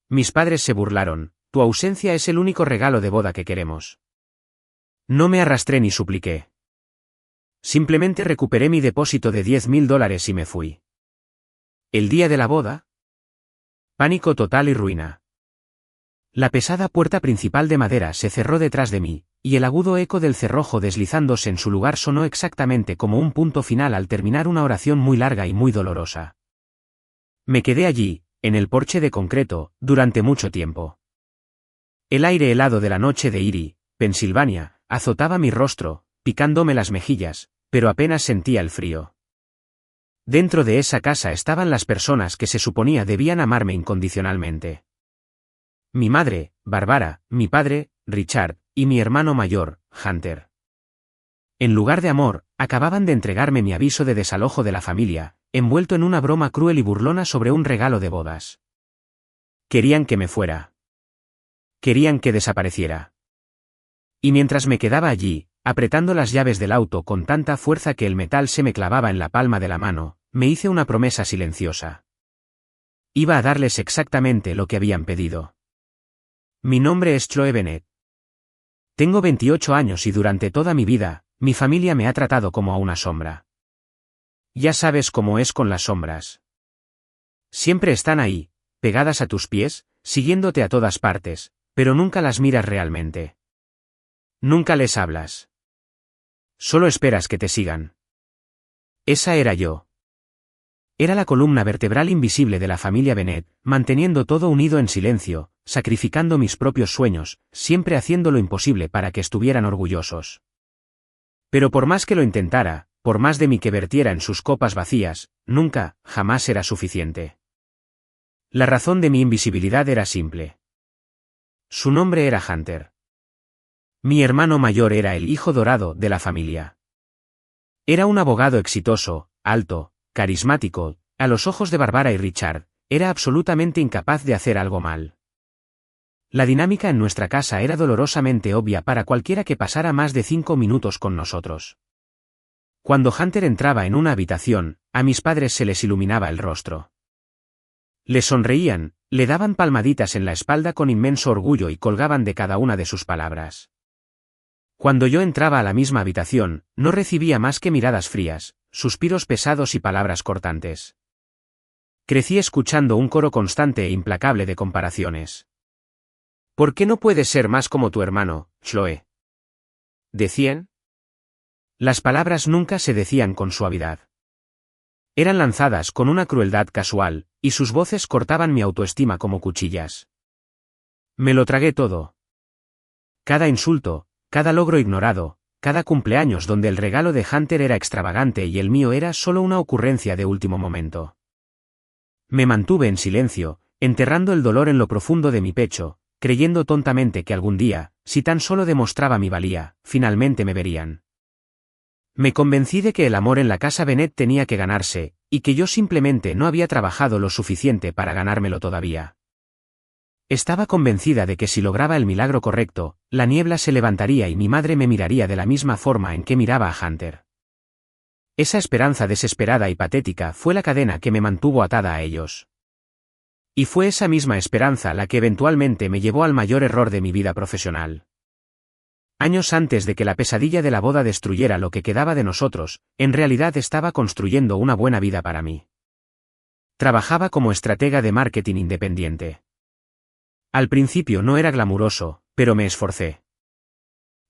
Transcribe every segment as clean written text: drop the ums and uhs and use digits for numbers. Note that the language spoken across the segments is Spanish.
Mis padres se burlaron, tu ausencia es el único regalo de boda que queremos. No me arrastré ni supliqué. Simplemente recuperé mi depósito de $10.000 y me fui. ¿El día de la boda? Pánico total y ruina. La pesada puerta principal de madera se cerró detrás de mí, y el agudo eco del cerrojo deslizándose en su lugar sonó exactamente como un punto final al terminar una oración muy larga y muy dolorosa. Me quedé allí, en el porche de concreto, durante mucho tiempo. El aire helado de la noche de Erie, Pensilvania, azotaba mi rostro, picándome las mejillas, pero apenas sentía el frío. Dentro de esa casa estaban las personas que se suponía debían amarme incondicionalmente. Mi madre, Barbara, mi padre, Richard, y mi hermano mayor, Hunter. En lugar de amor, acababan de entregarme mi aviso de desalojo de la familia, envuelto en una broma cruel y burlona sobre un regalo de bodas. Querían que me fuera. Querían que desapareciera. Y mientras me quedaba allí, apretando las llaves del auto con tanta fuerza que el metal se me clavaba en la palma de la mano, me hice una promesa silenciosa. Iba a darles exactamente lo que habían pedido. Mi nombre es Chloe Bennett. Tengo 28 años y durante toda mi vida, mi familia me ha tratado como a una sombra. Ya sabes cómo es con las sombras. Siempre están ahí, pegadas a tus pies, siguiéndote a todas partes, pero nunca las miras realmente. Nunca les hablas. Solo esperas que te sigan. Esa era yo. Era la columna vertebral invisible de la familia Bennett, manteniendo todo unido en silencio, sacrificando mis propios sueños, siempre haciendo lo imposible para que estuvieran orgullosos. Pero por más que lo intentara, por más de mí que vertiera en sus copas vacías, nunca, jamás era suficiente. La razón de mi invisibilidad era simple. Su nombre era Hunter. Mi hermano mayor era el hijo dorado de la familia. Era un abogado exitoso, alto, carismático, a los ojos de Barbara y Richard, era absolutamente incapaz de hacer algo mal. La dinámica en nuestra casa era dolorosamente obvia para cualquiera que pasara más de 5 minutos con nosotros. Cuando Hunter entraba en una habitación, a mis padres se les iluminaba el rostro. Le sonreían, le daban palmaditas en la espalda con inmenso orgullo y colgaban de cada una de sus palabras. Cuando yo entraba a la misma habitación, no recibía más que miradas frías, suspiros pesados y palabras cortantes. Crecí escuchando un coro constante e implacable de comparaciones. ¿Por qué no puedes ser más como tu hermano, Chloe? ¿Decían? Las palabras nunca se decían con suavidad. Eran lanzadas con una crueldad casual, y sus voces cortaban mi autoestima como cuchillas. Me lo tragué todo. Cada insulto, cada logro ignorado, cada cumpleaños donde el regalo de Hunter era extravagante y el mío era solo una ocurrencia de último momento. Me mantuve en silencio, enterrando el dolor en lo profundo de mi pecho, creyendo tontamente que algún día, si tan solo demostraba mi valía, finalmente me verían. Me convencí de que el amor en la casa Bennett tenía que ganarse, y que yo simplemente no había trabajado lo suficiente para ganármelo todavía. Estaba convencida de que si lograba el milagro correcto, la niebla se levantaría y mi madre me miraría de la misma forma en que miraba a Hunter. Esa esperanza desesperada y patética fue la cadena que me mantuvo atada a ellos. Y fue esa misma esperanza la que eventualmente me llevó al mayor error de mi vida profesional. Años antes de que la pesadilla de la boda destruyera lo que quedaba de nosotros, en realidad estaba construyendo una buena vida para mí. Trabajaba como estratega de marketing independiente. Al principio no era glamuroso, pero me esforcé.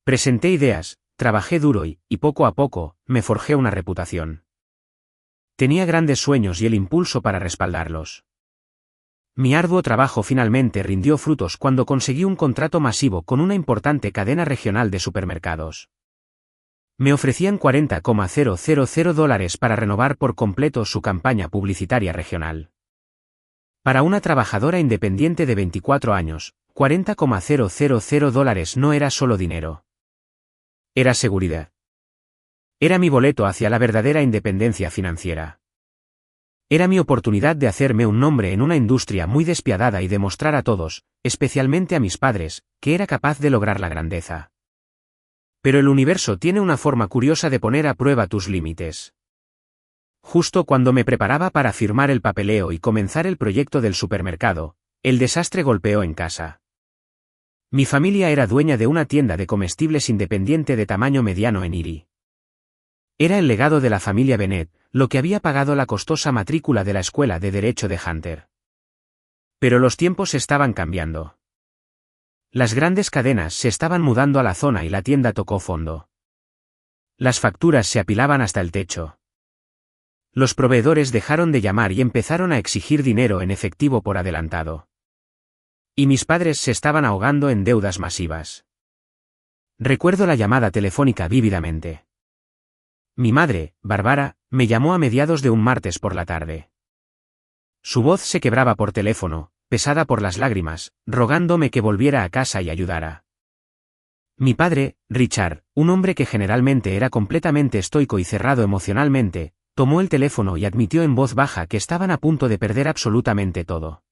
Presenté ideas, trabajé duro y poco a poco, me forjé una reputación. Tenía grandes sueños y el impulso para respaldarlos. Mi arduo trabajo finalmente rindió frutos cuando conseguí un contrato masivo con una importante cadena regional de supermercados. Me ofrecían $40,000 para renovar por completo su campaña publicitaria regional. Para una trabajadora independiente de 24 años, $40,000 no era solo dinero. Era seguridad. Era mi boleto hacia la verdadera independencia financiera. Era mi oportunidad de hacerme un nombre en una industria muy despiadada y demostrar a todos, especialmente a mis padres, que era capaz de lograr la grandeza. Pero el universo tiene una forma curiosa de poner a prueba tus límites. Justo cuando me preparaba para firmar el papeleo y comenzar el proyecto del supermercado, El desastre golpeó en casa. Mi familia era dueña de una tienda de comestibles independiente de tamaño mediano en Erie. Era el legado de la familia Bennett, lo que había pagado la costosa matrícula de la escuela de derecho de Hunter. Pero los tiempos estaban cambiando. Las grandes cadenas se estaban mudando a la zona y la tienda tocó fondo. Las facturas se apilaban hasta el techo. Los proveedores dejaron de llamar y empezaron a exigir dinero en efectivo por adelantado. Y mis padres se estaban ahogando en deudas masivas. Recuerdo la llamada telefónica vívidamente. Mi madre, Barbara, me llamó a mediados de un martes por la tarde. Su voz se quebraba por teléfono, pesada por las lágrimas, rogándome que volviera a casa y ayudara. Mi padre, Richard, un hombre que generalmente era completamente estoico y cerrado emocionalmente, tomó el teléfono y admitió en voz baja que estaban a punto de perder absolutamente todo.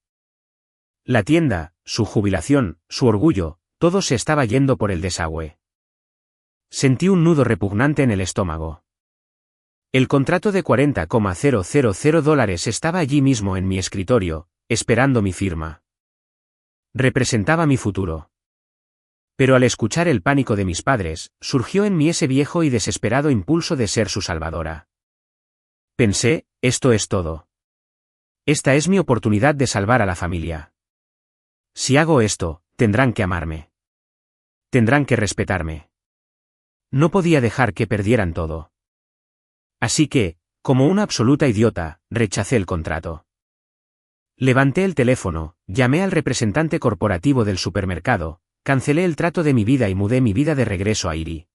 La tienda, su jubilación, su orgullo, todo se estaba yendo por el desagüe. Sentí un nudo repugnante en el estómago. El contrato de $40,000 estaba allí mismo en mi escritorio, esperando mi firma. Representaba mi futuro. Pero al escuchar el pánico de mis padres, surgió en mí ese viejo y desesperado impulso de ser su salvadora. Pensé, esto es todo. Esta es mi oportunidad de salvar a la familia. Si hago esto, tendrán que amarme. Tendrán que respetarme. No podía dejar que perdieran todo. Así que, como una absoluta idiota, rechacé el contrato. Levanté el teléfono, llamé al representante corporativo del supermercado, cancelé el trato de mi vida y mudé mi vida de regreso a Erie.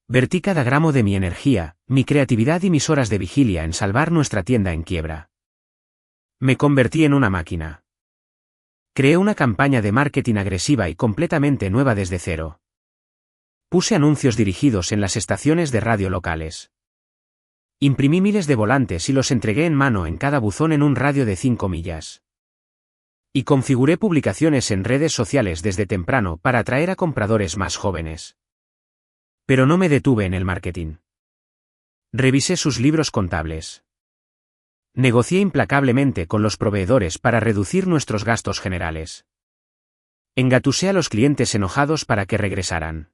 Vertí cada gramo de mi energía, mi creatividad y mis horas de vigilia en salvar nuestra tienda en quiebra. Me convertí en una máquina. Creé una campaña de marketing agresiva y completamente nueva desde cero. Puse anuncios dirigidos en las estaciones de radio locales. Imprimí miles de volantes y los entregué en mano en cada buzón en un radio de 5 millas. Y configuré publicaciones en redes sociales desde temprano para atraer a compradores más jóvenes. Pero no me detuve en el marketing. Revisé sus libros contables. Negocié implacablemente con los proveedores para reducir nuestros gastos generales. Engatusé a los clientes enojados para que regresaran.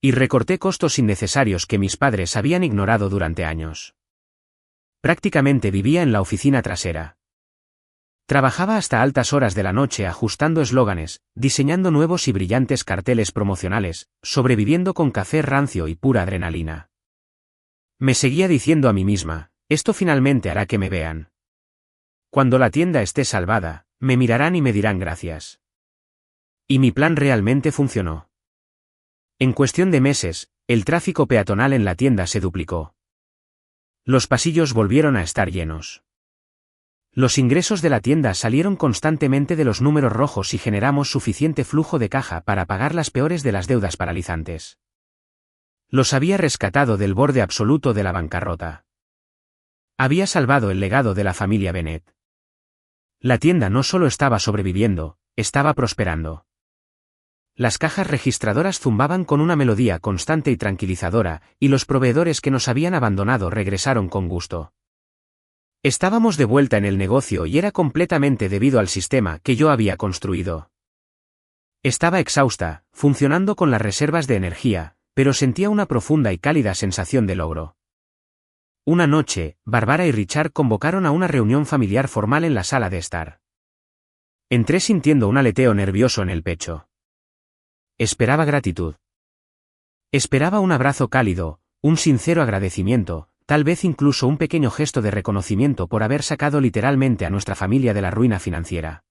Y recorté costos innecesarios que mis padres habían ignorado durante años. Prácticamente vivía en la oficina trasera. Trabajaba hasta altas horas de la noche ajustando eslóganes, diseñando nuevos y brillantes carteles promocionales, sobreviviendo con café rancio y pura adrenalina. Me seguía diciendo a mí misma, esto finalmente hará que me vean. Cuando la tienda esté salvada, me mirarán y me dirán gracias. Y mi plan realmente funcionó. En cuestión de meses, el tráfico peatonal en la tienda se duplicó. Los pasillos volvieron a estar llenos. Los ingresos de la tienda salieron constantemente de los números rojos y generamos suficiente flujo de caja para pagar las peores de las deudas paralizantes. Los había rescatado del borde absoluto de la bancarrota. Había salvado el legado de la familia Bennett. La tienda no solo estaba sobreviviendo, estaba prosperando. Las cajas registradoras zumbaban con una melodía constante y tranquilizadora, y los proveedores que nos habían abandonado regresaron con gusto. Estábamos de vuelta en el negocio y era completamente debido al sistema que yo había construido. Estaba exhausta, funcionando con las reservas de energía, pero sentía una profunda y cálida sensación de logro. Una noche, Barbara y Richard convocaron a una reunión familiar formal en la sala de estar. Entré sintiendo un aleteo nervioso en el pecho. Esperaba gratitud. Esperaba un abrazo cálido, un sincero agradecimiento, tal vez incluso un pequeño gesto de reconocimiento por haber sacado literalmente a nuestra familia de la ruina financiera.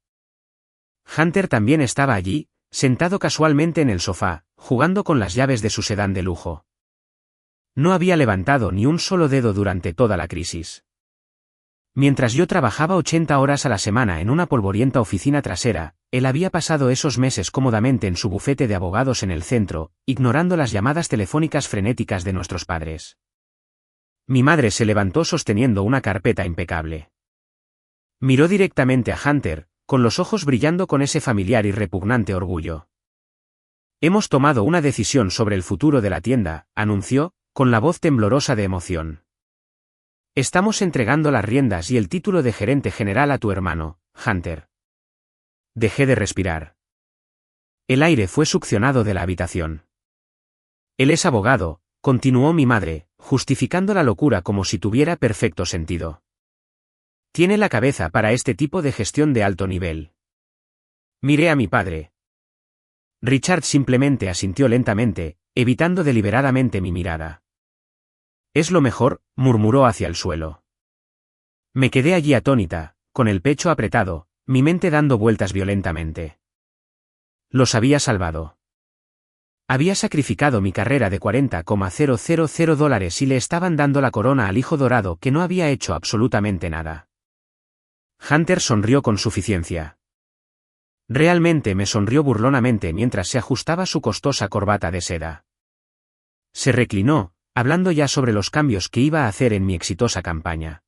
Hunter también estaba allí, sentado casualmente en el sofá, jugando con las llaves de su sedán de lujo. No había levantado ni un solo dedo durante toda la crisis. Mientras yo trabajaba 80 horas a la semana en una polvorienta oficina trasera, él había pasado esos meses cómodamente en su bufete de abogados en el centro, ignorando las llamadas telefónicas frenéticas de nuestros padres. Mi madre se levantó sosteniendo una carpeta impecable. Miró directamente a Hunter, con los ojos brillando con ese familiar y repugnante orgullo. Hemos tomado una decisión sobre el futuro de la tienda, anunció, con la voz temblorosa de emoción. Estamos entregando las riendas y el título de gerente general a tu hermano, Hunter. Dejé de respirar. El aire fue succionado de la habitación. Él es abogado, continuó mi madre, justificando la locura como si tuviera perfecto sentido. Tiene la cabeza para este tipo de gestión de alto nivel. Miré a mi padre. Richard simplemente asintió lentamente, evitando deliberadamente mi mirada. Es lo mejor, murmuró hacia el suelo. Me quedé allí atónita, con el pecho apretado, mi mente dando vueltas violentamente. Los había salvado. Había sacrificado mi carrera de $40,000 y le estaban dando la corona al hijo dorado que no había hecho absolutamente nada. Hunter sonrió con suficiencia. Realmente me sonrió burlonamente mientras se ajustaba su costosa corbata de seda. Se reclinó, hablando ya sobre los cambios que iba a hacer en mi exitosa campaña.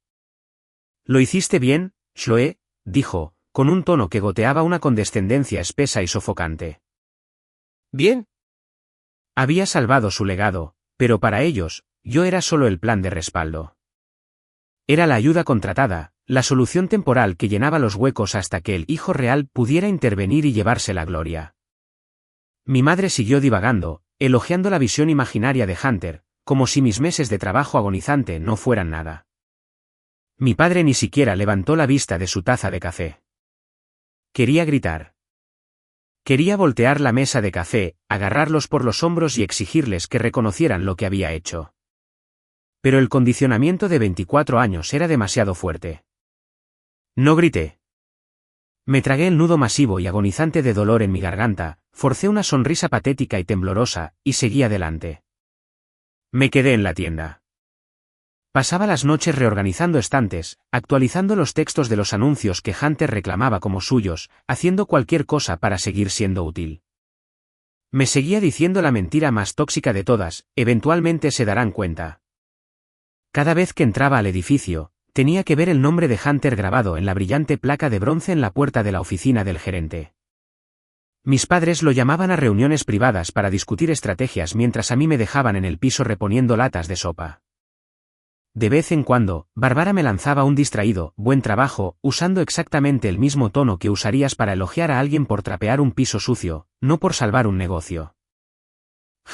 «Lo hiciste bien, Chloe», dijo, con un tono que goteaba una condescendencia espesa y sofocante. «¿Bien?» Había salvado su legado, pero para ellos, yo era solo el plan de respaldo. Era la ayuda contratada, la solución temporal que llenaba los huecos hasta que el hijo real pudiera intervenir y llevarse la gloria. Mi madre siguió divagando, elogiando la visión imaginaria de Hunter, como si mis meses de trabajo agonizante no fueran nada. Mi padre ni siquiera levantó la vista de su taza de café. Quería gritar. Quería voltear la mesa de café, agarrarlos por los hombros y exigirles que reconocieran lo que había hecho. Pero el condicionamiento de 24 años era demasiado fuerte. No grité. Me tragué el nudo masivo y agonizante de dolor en mi garganta, forcé una sonrisa patética y temblorosa, y seguí adelante. Me quedé en la tienda. Pasaba las noches reorganizando estantes, actualizando los textos de los anuncios que Hunter reclamaba como suyos, haciendo cualquier cosa para seguir siendo útil. Me seguía diciendo la mentira más tóxica de todas: eventualmente se darán cuenta. Cada vez que entraba al edificio, tenía que ver el nombre de Hunter grabado en la brillante placa de bronce en la puerta de la oficina del gerente. Mis padres lo llamaban a reuniones privadas para discutir estrategias mientras a mí me dejaban en el piso reponiendo latas de sopa. De vez en cuando, Bárbara me lanzaba un distraído «buen trabajo», usando exactamente el mismo tono que usarías para elogiar a alguien por trapear un piso sucio, no por salvar un negocio.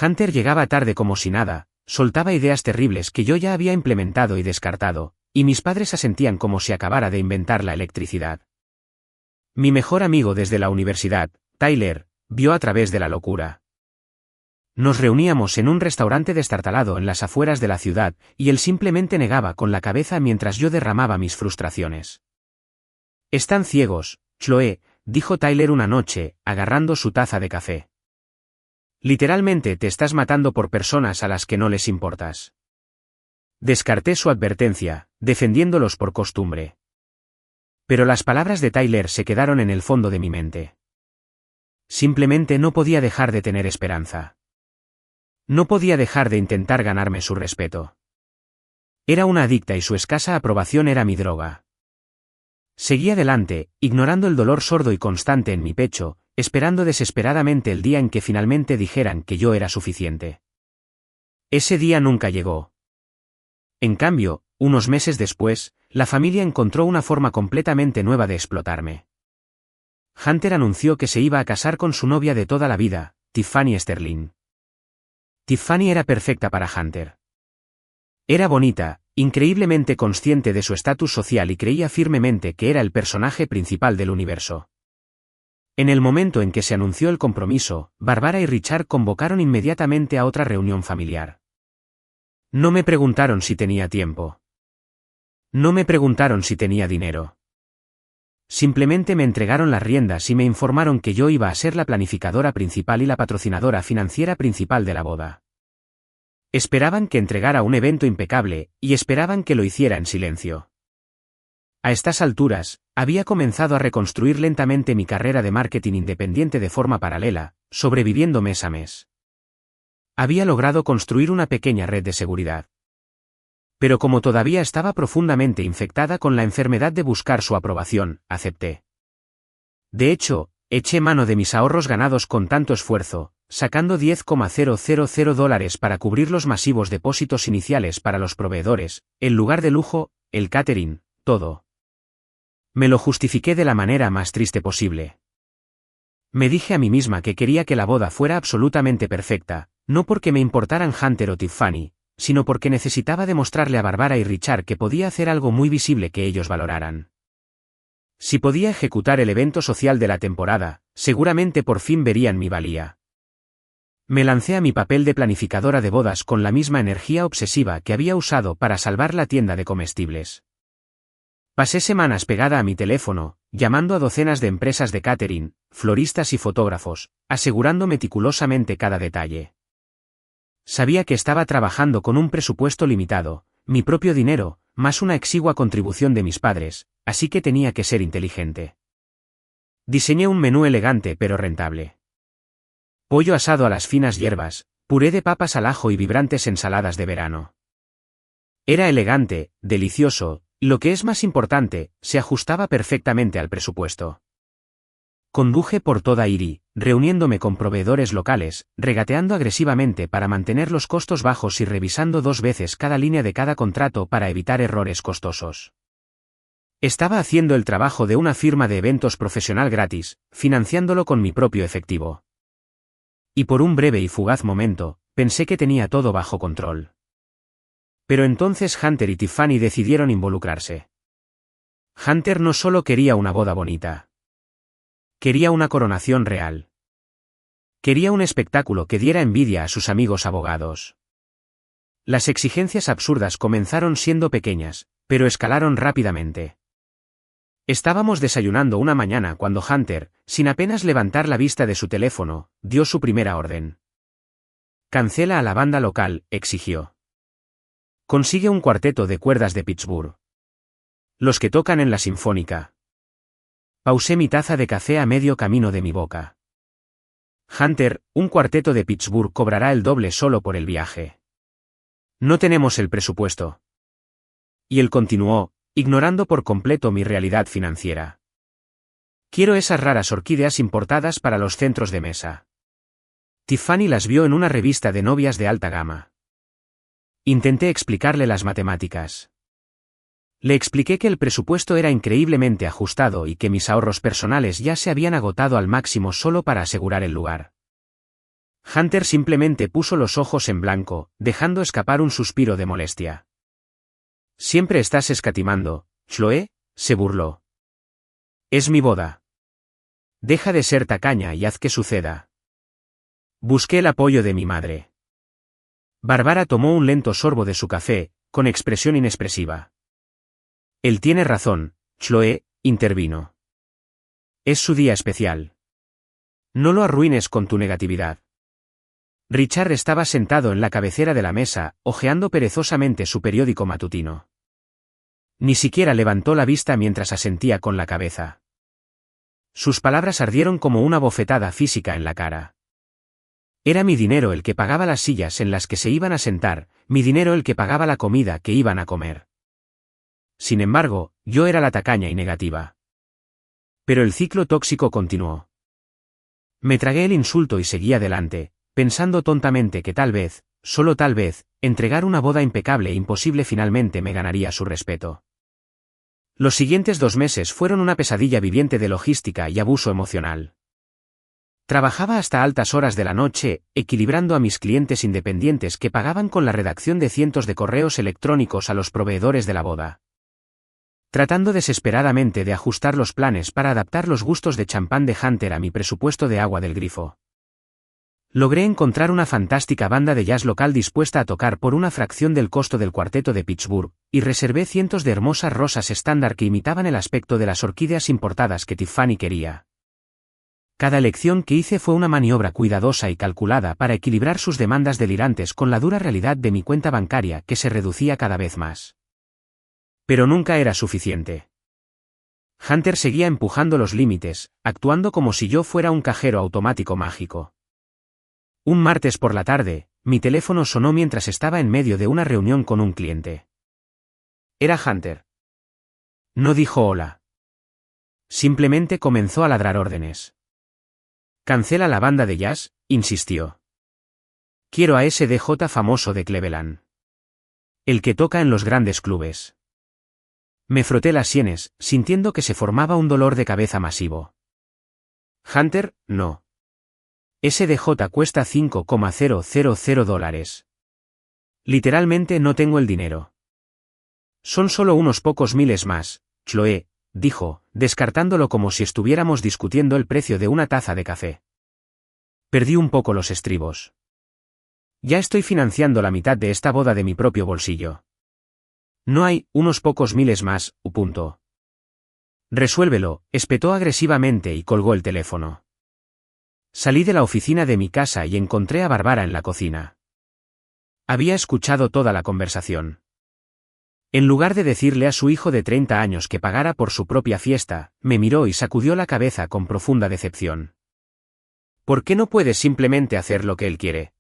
Hunter llegaba tarde como si nada, soltaba ideas terribles que yo ya había implementado y descartado, y mis padres asentían como si acabara de inventar la electricidad. Mi mejor amigo desde la universidad, Tyler, vio a través de la locura. Nos reuníamos en un restaurante destartalado en las afueras de la ciudad, y él simplemente negaba con la cabeza mientras yo derramaba mis frustraciones. «Están ciegos, Chloe», dijo Tyler una noche, agarrando su taza de café. «Literalmente te estás matando por personas a las que no les importas». Descarté su advertencia, defendiéndolos por costumbre. Pero las palabras de Tyler se quedaron en el fondo de mi mente. Simplemente no podía dejar de tener esperanza. No podía dejar de intentar ganarme su respeto. Era una adicta y su escasa aprobación era mi droga. Seguí adelante, ignorando el dolor sordo y constante en mi pecho, esperando desesperadamente el día en que finalmente dijeran que yo era suficiente. Ese día nunca llegó. En cambio, unos meses después, la familia encontró una forma completamente nueva de explotarme. Hunter anunció que se iba a casar con su novia de toda la vida, Tiffany Sterling. Tiffany era perfecta para Hunter. Era bonita, increíblemente consciente de su estatus social y creía firmemente que era el personaje principal del universo. En el momento en que se anunció el compromiso, Bárbara y Richard convocaron inmediatamente a otra reunión familiar. No me preguntaron si tenía tiempo. No me preguntaron si tenía dinero. Simplemente me entregaron las riendas y me informaron que yo iba a ser la planificadora principal y la patrocinadora financiera principal de la boda. Esperaban que entregara un evento impecable, y esperaban que lo hiciera en silencio. A estas alturas, había comenzado a reconstruir lentamente mi carrera de marketing independiente de forma paralela, sobreviviendo mes a mes. Había logrado construir una pequeña red de seguridad. Pero como todavía estaba profundamente infectada con la enfermedad de buscar su aprobación, acepté. De hecho, eché mano de mis ahorros ganados con tanto esfuerzo, sacando $10,000 para cubrir los masivos depósitos iniciales para los proveedores, el lugar de lujo, el catering, todo. Me lo justifiqué de la manera más triste posible. Me dije a mí misma que quería que la boda fuera absolutamente perfecta, no porque me importaran Hunter o Tiffany, sino porque necesitaba demostrarle a Barbara y Richard que podía hacer algo muy visible que ellos valoraran. Si podía ejecutar el evento social de la temporada, seguramente por fin verían mi valía. Me lancé a mi papel de planificadora de bodas con la misma energía obsesiva que había usado para salvar la tienda de comestibles. Pasé semanas pegada a mi teléfono, llamando a docenas de empresas de catering, floristas y fotógrafos, asegurando meticulosamente cada detalle. Sabía que estaba trabajando con un presupuesto limitado, mi propio dinero, más una exigua contribución de mis padres, así que tenía que ser inteligente. Diseñé un menú elegante pero rentable. Pollo asado a las finas hierbas, puré de papas al ajo y vibrantes ensaladas de verano. Era elegante, delicioso, y lo que es más importante, se ajustaba perfectamente al presupuesto. Conduje por toda Erie, reuniéndome con proveedores locales, regateando agresivamente para mantener los costos bajos y revisando 2 veces cada línea de cada contrato para evitar errores costosos. Estaba haciendo el trabajo de una firma de eventos profesional gratis, financiándolo con mi propio efectivo. Y por un breve y fugaz momento, pensé que tenía todo bajo control. Pero entonces Hunter y Tiffany decidieron involucrarse. Hunter no solo quería una boda bonita. Quería una coronación real. Quería un espectáculo que diera envidia a sus amigos abogados. Las exigencias absurdas comenzaron siendo pequeñas, pero escalaron rápidamente. Estábamos desayunando una mañana cuando Hunter, sin apenas levantar la vista de su teléfono, dio su primera orden. «Cancela a la banda local», exigió. «Consigue un cuarteto de cuerdas de Pittsburgh. Los que tocan en la Sinfónica». Pausé mi taza de café a medio camino de mi boca. «Hunter, un cuarteto de Pittsburgh cobrará el doble solo por el viaje. No tenemos el presupuesto». Y él continuó, ignorando por completo mi realidad financiera. «Quiero esas raras orquídeas importadas para los centros de mesa». Tiffany las vio en una revista de novias de alta gama. Intenté explicarle las matemáticas. Le expliqué que el presupuesto era increíblemente ajustado y que mis ahorros personales ya se habían agotado al máximo solo para asegurar el lugar. Hunter simplemente puso los ojos en blanco, dejando escapar un suspiro de molestia. «Siempre estás escatimando, Chloe», se burló. «Es mi boda. Deja de ser tacaña y haz que suceda». Busqué el apoyo de mi madre. Barbara tomó un lento sorbo de su café, con expresión inexpresiva. «Él tiene razón», Chloe, intervino. «Es su día especial. No lo arruines con tu negatividad». Richard estaba sentado en la cabecera de la mesa, hojeando perezosamente su periódico matutino. Ni siquiera levantó la vista mientras asentía con la cabeza. Sus palabras ardieron como una bofetada física en la cara. Era mi dinero el que pagaba las sillas en las que se iban a sentar, mi dinero el que pagaba la comida que iban a comer. Sin embargo, yo era la tacaña y negativa. Pero el ciclo tóxico continuó. Me tragué el insulto y seguí adelante, pensando tontamente que tal vez, solo tal vez, entregar una boda impecable e imposible finalmente me ganaría su respeto. Los siguientes 2 meses fueron una pesadilla viviente de logística y abuso emocional. Trabajaba hasta altas horas de la noche, equilibrando a mis clientes independientes que pagaban con la redacción de cientos de correos electrónicos a los proveedores de la boda. Tratando desesperadamente de ajustar los planes para adaptar los gustos de champán de Hunter a mi presupuesto de agua del grifo. Logré encontrar una fantástica banda de jazz local dispuesta a tocar por una fracción del costo del cuarteto de Pittsburgh, y reservé cientos de hermosas rosas estándar que imitaban el aspecto de las orquídeas importadas que Tiffany quería. Cada elección que hice fue una maniobra cuidadosa y calculada para equilibrar sus demandas delirantes con la dura realidad de mi cuenta bancaria que se reducía cada vez más. Pero nunca era suficiente. Hunter seguía empujando los límites, actuando como si yo fuera un cajero automático mágico. Un martes por la tarde, mi teléfono sonó mientras estaba en medio de una reunión con un cliente. Era Hunter. No dijo hola. Simplemente comenzó a ladrar órdenes. «Cancela la banda de jazz», insistió. «Quiero a ese DJ famoso de Cleveland. El que toca en los grandes clubes». Me froté las sienes, sintiendo que se formaba un dolor de cabeza masivo. Hunter, no. SDJ cuesta $5,000. Literalmente no tengo el dinero. Son solo unos pocos miles más, Chloe, dijo, descartándolo como si estuviéramos discutiendo el precio de una taza de café. Perdí un poco los estribos. Ya estoy financiando la mitad de esta boda de mi propio bolsillo. No hay unos pocos miles más, punto. Resuélvelo, espetó agresivamente y colgó el teléfono. Salí de la oficina de mi casa y encontré a Barbara en la cocina. Había escuchado toda la conversación. En lugar de decirle a su hijo de 30 años que pagara por su propia fiesta, me miró y sacudió la cabeza con profunda decepción. ¿Por qué no puedes simplemente hacer lo que él quiere?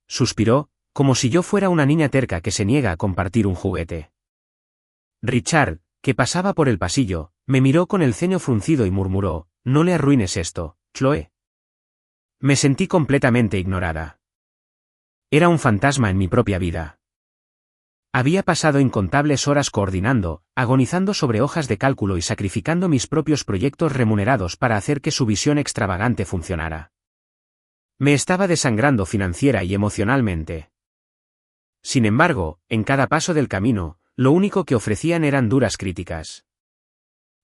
Suspiró, como si yo fuera una niña terca que se niega a compartir un juguete. Richard, que pasaba por el pasillo, me miró con el ceño fruncido y murmuró, no le arruines esto, Chloe. Me sentí completamente ignorada. Era un fantasma en mi propia vida. Había pasado incontables horas coordinando, agonizando sobre hojas de cálculo y sacrificando mis propios proyectos remunerados para hacer que su visión extravagante funcionara. Me estaba desangrando financiera y emocionalmente. Sin embargo, en cada paso del camino, lo único que ofrecían eran duras críticas.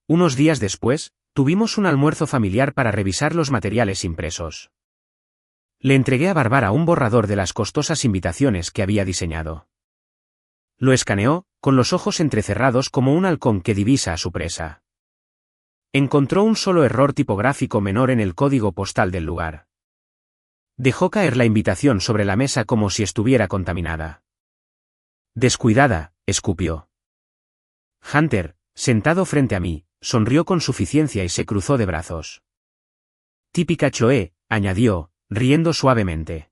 Unos días después, tuvimos un almuerzo familiar para revisar los materiales impresos. Le entregué a Barbara un borrador de las costosas invitaciones que había diseñado. Lo escaneó, con los ojos entrecerrados como un halcón que divisa a su presa. Encontró un solo error tipográfico menor en el código postal del lugar. Dejó caer la invitación sobre la mesa como si estuviera contaminada. Descuidada, escupió. Hunter, sentado frente a mí, sonrió con suficiencia y se cruzó de brazos. Típica Chloe, añadió, riendo suavemente.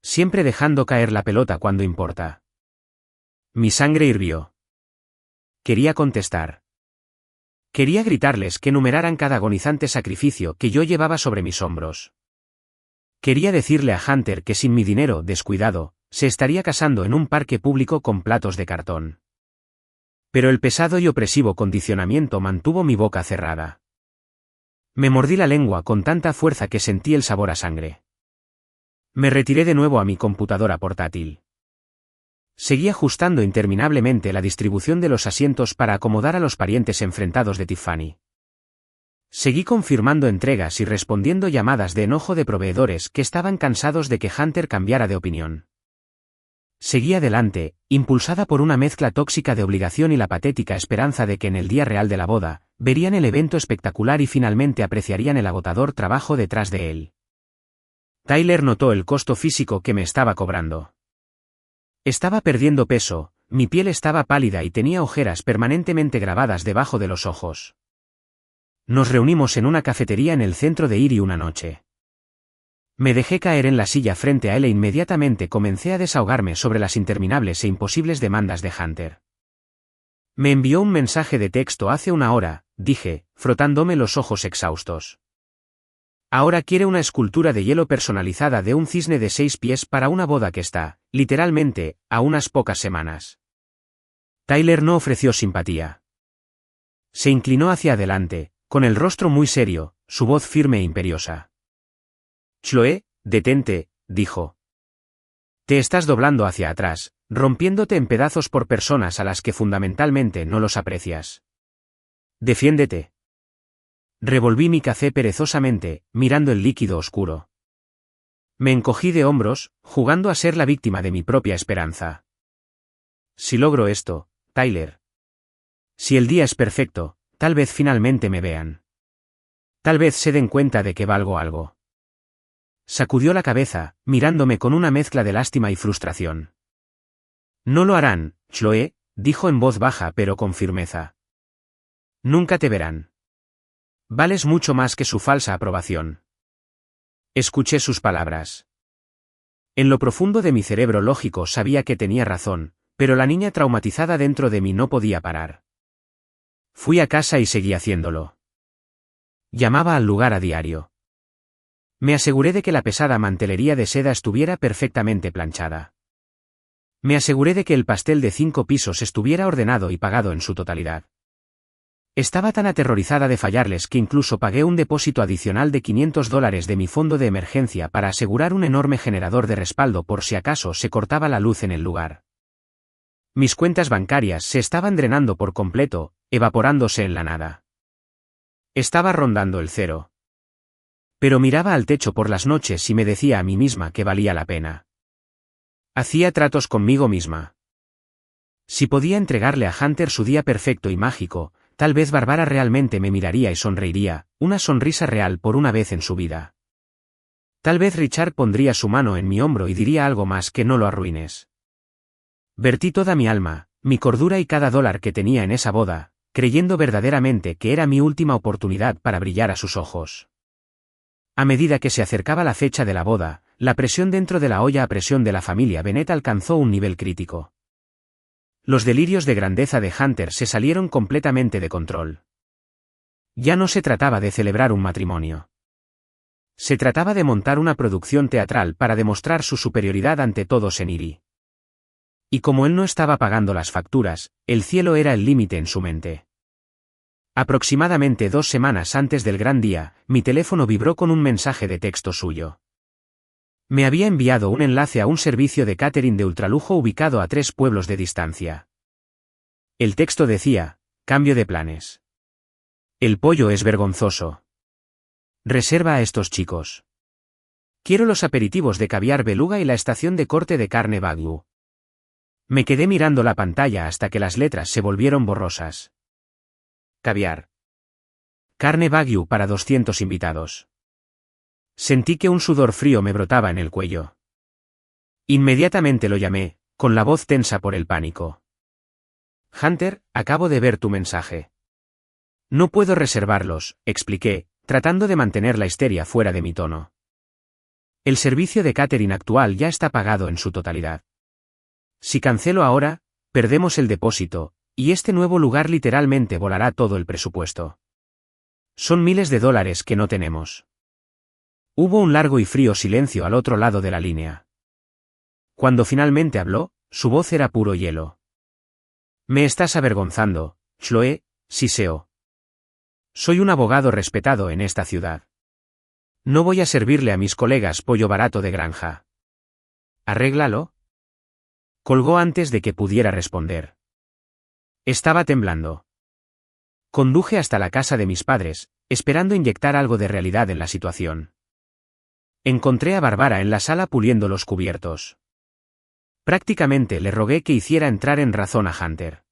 Siempre dejando caer la pelota cuando importa. Mi sangre hirvió. Quería contestar. Quería gritarles que numeraran cada agonizante sacrificio que yo llevaba sobre mis hombros. Quería decirle a Hunter que sin mi dinero, descuidado, se estaría casando en un parque público con platos de cartón. Pero el pesado y opresivo condicionamiento mantuvo mi boca cerrada. Me mordí la lengua con tanta fuerza que sentí el sabor a sangre. Me retiré de nuevo a mi computadora portátil. Seguí ajustando interminablemente la distribución de los asientos para acomodar a los parientes enfrentados de Tiffany. Seguí confirmando entregas y respondiendo llamadas de enojo de proveedores que estaban cansados de que Hunter cambiara de opinión. Seguí adelante, impulsada por una mezcla tóxica de obligación y la patética esperanza de que en el día real de la boda, verían el evento espectacular y finalmente apreciarían el agotador trabajo detrás de él. Tyler notó el costo físico que me estaba cobrando. Estaba perdiendo peso, mi piel estaba pálida y tenía ojeras permanentemente grabadas debajo de los ojos. Nos reunimos en una cafetería en el centro de Erie una noche. Me dejé caer en la silla frente a él e inmediatamente comencé a desahogarme sobre las interminables e imposibles demandas de Hunter. Me envió un mensaje de texto hace una hora, dije, frotándome los ojos exhaustos. Ahora quiere una escultura de hielo personalizada de un cisne de 6 pies para una boda que está, literalmente, a unas pocas semanas. Tyler no ofreció simpatía. Se inclinó hacia adelante, con el rostro muy serio, su voz firme e imperiosa. Chloe, detente, dijo. Te estás doblando hacia atrás, rompiéndote en pedazos por personas a las que fundamentalmente no los aprecias. Defiéndete. Revolví mi café perezosamente, mirando el líquido oscuro. Me encogí de hombros, jugando a ser la víctima de mi propia esperanza. Si logro esto, Tyler. Si el día es perfecto, tal vez finalmente me vean. Tal vez se den cuenta de que valgo algo. Sacudió la cabeza, mirándome con una mezcla de lástima y frustración. No lo harán, Chloe, dijo en voz baja pero con firmeza. Nunca te verán. Vales mucho más que su falsa aprobación. Escuché sus palabras. En lo profundo de mi cerebro lógico sabía que tenía razón, pero la niña traumatizada dentro de mí no podía parar. Fui a casa y seguí haciéndolo. Llamaba al lugar a diario. Me aseguré de que la pesada mantelería de seda estuviera perfectamente planchada. Me aseguré de que el pastel de 5 pisos estuviera ordenado y pagado en su totalidad. Estaba tan aterrorizada de fallarles que incluso pagué un depósito adicional de $500 de mi fondo de emergencia para asegurar un enorme generador de respaldo por si acaso se cortaba la luz en el lugar. Mis cuentas bancarias se estaban drenando por completo, evaporándose en la nada. Estaba rondando el cero. Pero miraba al techo por las noches y me decía a mí misma que valía la pena. Hacía tratos conmigo misma. Si podía entregarle a Hunter su día perfecto y mágico, tal vez Bárbara realmente me miraría y sonreiría, una sonrisa real por una vez en su vida. Tal vez Richard pondría su mano en mi hombro y diría algo más que no lo arruines. Vertí toda mi alma, mi cordura y cada dólar que tenía en esa boda, creyendo verdaderamente que era mi última oportunidad para brillar a sus ojos. A medida que se acercaba la fecha de la boda, la presión dentro de la olla a presión de la familia Bennett alcanzó un nivel crítico. Los delirios de grandeza de Hunter se salieron completamente de control. Ya no se trataba de celebrar un matrimonio. Se trataba de montar una producción teatral para demostrar su superioridad ante todos en Erie. Y como él no estaba pagando las facturas, el cielo era el límite en su mente. Aproximadamente 2 semanas antes del gran día, mi teléfono vibró con un mensaje de texto suyo. Me había enviado un enlace a un servicio de catering de ultralujo ubicado a 3 pueblos de distancia. El texto decía: cambio de planes. El pollo es vergonzoso. Reserva a estos chicos. Quiero los aperitivos de caviar beluga y la estación de corte de carne Wagyu. Me quedé mirando la pantalla hasta que las letras se volvieron borrosas. Caviar. Carne Wagyu para 200 invitados. Sentí que un sudor frío me brotaba en el cuello. Inmediatamente lo llamé, con la voz tensa por el pánico. Hunter, acabo de ver tu mensaje. No puedo reservarlos, expliqué, tratando de mantener la histeria fuera de mi tono. El servicio de catering actual ya está pagado en su totalidad. Si cancelo ahora, perdemos el depósito, y este nuevo lugar literalmente volará todo el presupuesto. Son miles de dólares que no tenemos. Hubo un largo y frío silencio al otro lado de la línea. Cuando finalmente habló, su voz era puro hielo. Me estás avergonzando, Chloe, siseó. Soy un abogado respetado en esta ciudad. No voy a servirle a mis colegas pollo barato de granja. Arréglalo. Colgó antes de que pudiera responder. Estaba temblando. Conduje hasta la casa de mis padres, esperando inyectar algo de realidad en la situación. Encontré a Bárbara en la sala puliendo los cubiertos. Prácticamente le rogué que hiciera entrar en razón a Hunter.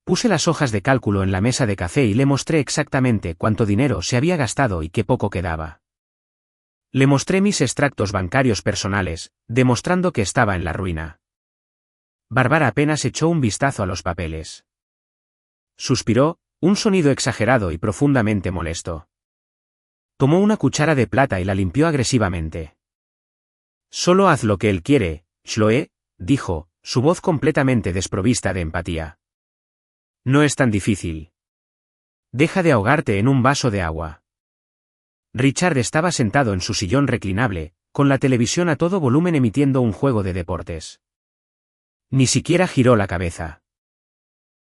Puse las hojas de cálculo en la mesa de café y le mostré exactamente cuánto dinero se había gastado y qué poco quedaba. Le mostré mis extractos bancarios personales, demostrando que estaba en la ruina. Bárbara apenas echó un vistazo a los papeles. Suspiró, un sonido exagerado y profundamente molesto. Tomó una cuchara de plata y la limpió agresivamente. Solo haz lo que él quiere, Chloe, dijo, su voz completamente desprovista de empatía. No es tan difícil. Deja de ahogarte en un vaso de agua. Richard estaba sentado en su sillón reclinable, con la televisión a todo volumen emitiendo un juego de deportes. Ni siquiera giró la cabeza.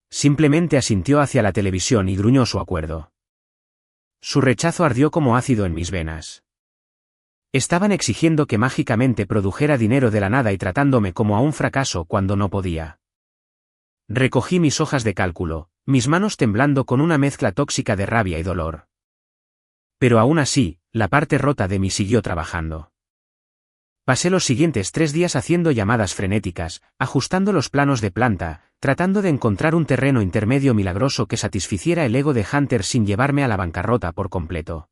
Simplemente asintió hacia la televisión y gruñó su acuerdo. Su rechazo ardió como ácido en mis venas. Estaban exigiendo que mágicamente produjera dinero de la nada y tratándome como a un fracaso cuando no podía. Recogí mis hojas de cálculo, mis manos temblando con una mezcla tóxica de rabia y dolor. Pero aún así, la parte rota de mí siguió trabajando. Pasé los siguientes 3 días haciendo llamadas frenéticas, ajustando los planos de planta, tratando de encontrar un terreno intermedio milagroso que satisficiera el ego de Hunter sin llevarme a la bancarrota por completo.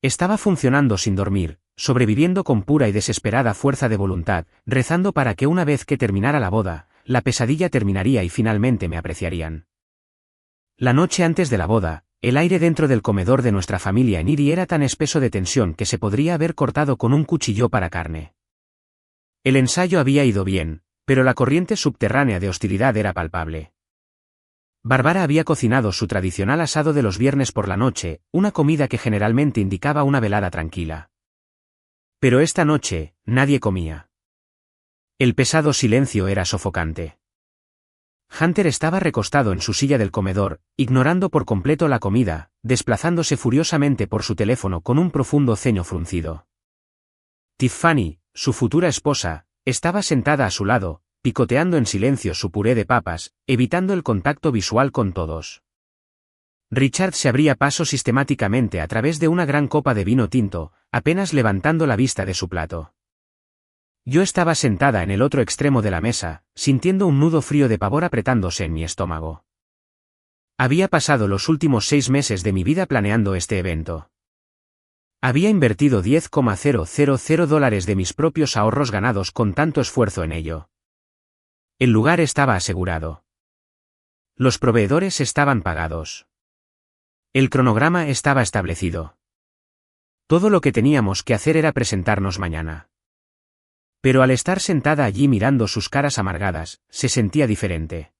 Estaba funcionando sin dormir, sobreviviendo con pura y desesperada fuerza de voluntad, rezando para que una vez que terminara la boda, la pesadilla terminaría y finalmente me apreciarían. La noche antes de la boda, el aire dentro del comedor de nuestra familia en Erie era tan espeso de tensión que se podría haber cortado con un cuchillo para carne. El ensayo había ido bien, pero la corriente subterránea de hostilidad era palpable. Bárbara había cocinado su tradicional asado de los viernes por la noche, una comida que generalmente indicaba una velada tranquila. Pero esta noche, nadie comía. El pesado silencio era sofocante. Hunter estaba recostado en su silla del comedor, ignorando por completo la comida, desplazándose furiosamente por su teléfono con un profundo ceño fruncido. Tiffany, su futura esposa, estaba sentada a su lado, picoteando en silencio su puré de papas, evitando el contacto visual con todos. Richard se abría paso sistemáticamente a través de una gran copa de vino tinto, apenas levantando la vista de su plato. Yo estaba sentada en el otro extremo de la mesa, sintiendo un nudo frío de pavor apretándose en mi estómago. Había pasado los últimos 6 meses de mi vida planeando este evento. Había invertido $10,000 de mis propios ahorros ganados con tanto esfuerzo en ello. El lugar estaba asegurado. Los proveedores estaban pagados. El cronograma estaba establecido. Todo lo que teníamos que hacer era presentarnos mañana. Pero al estar sentada allí mirando sus caras amargadas, se sentía diferente.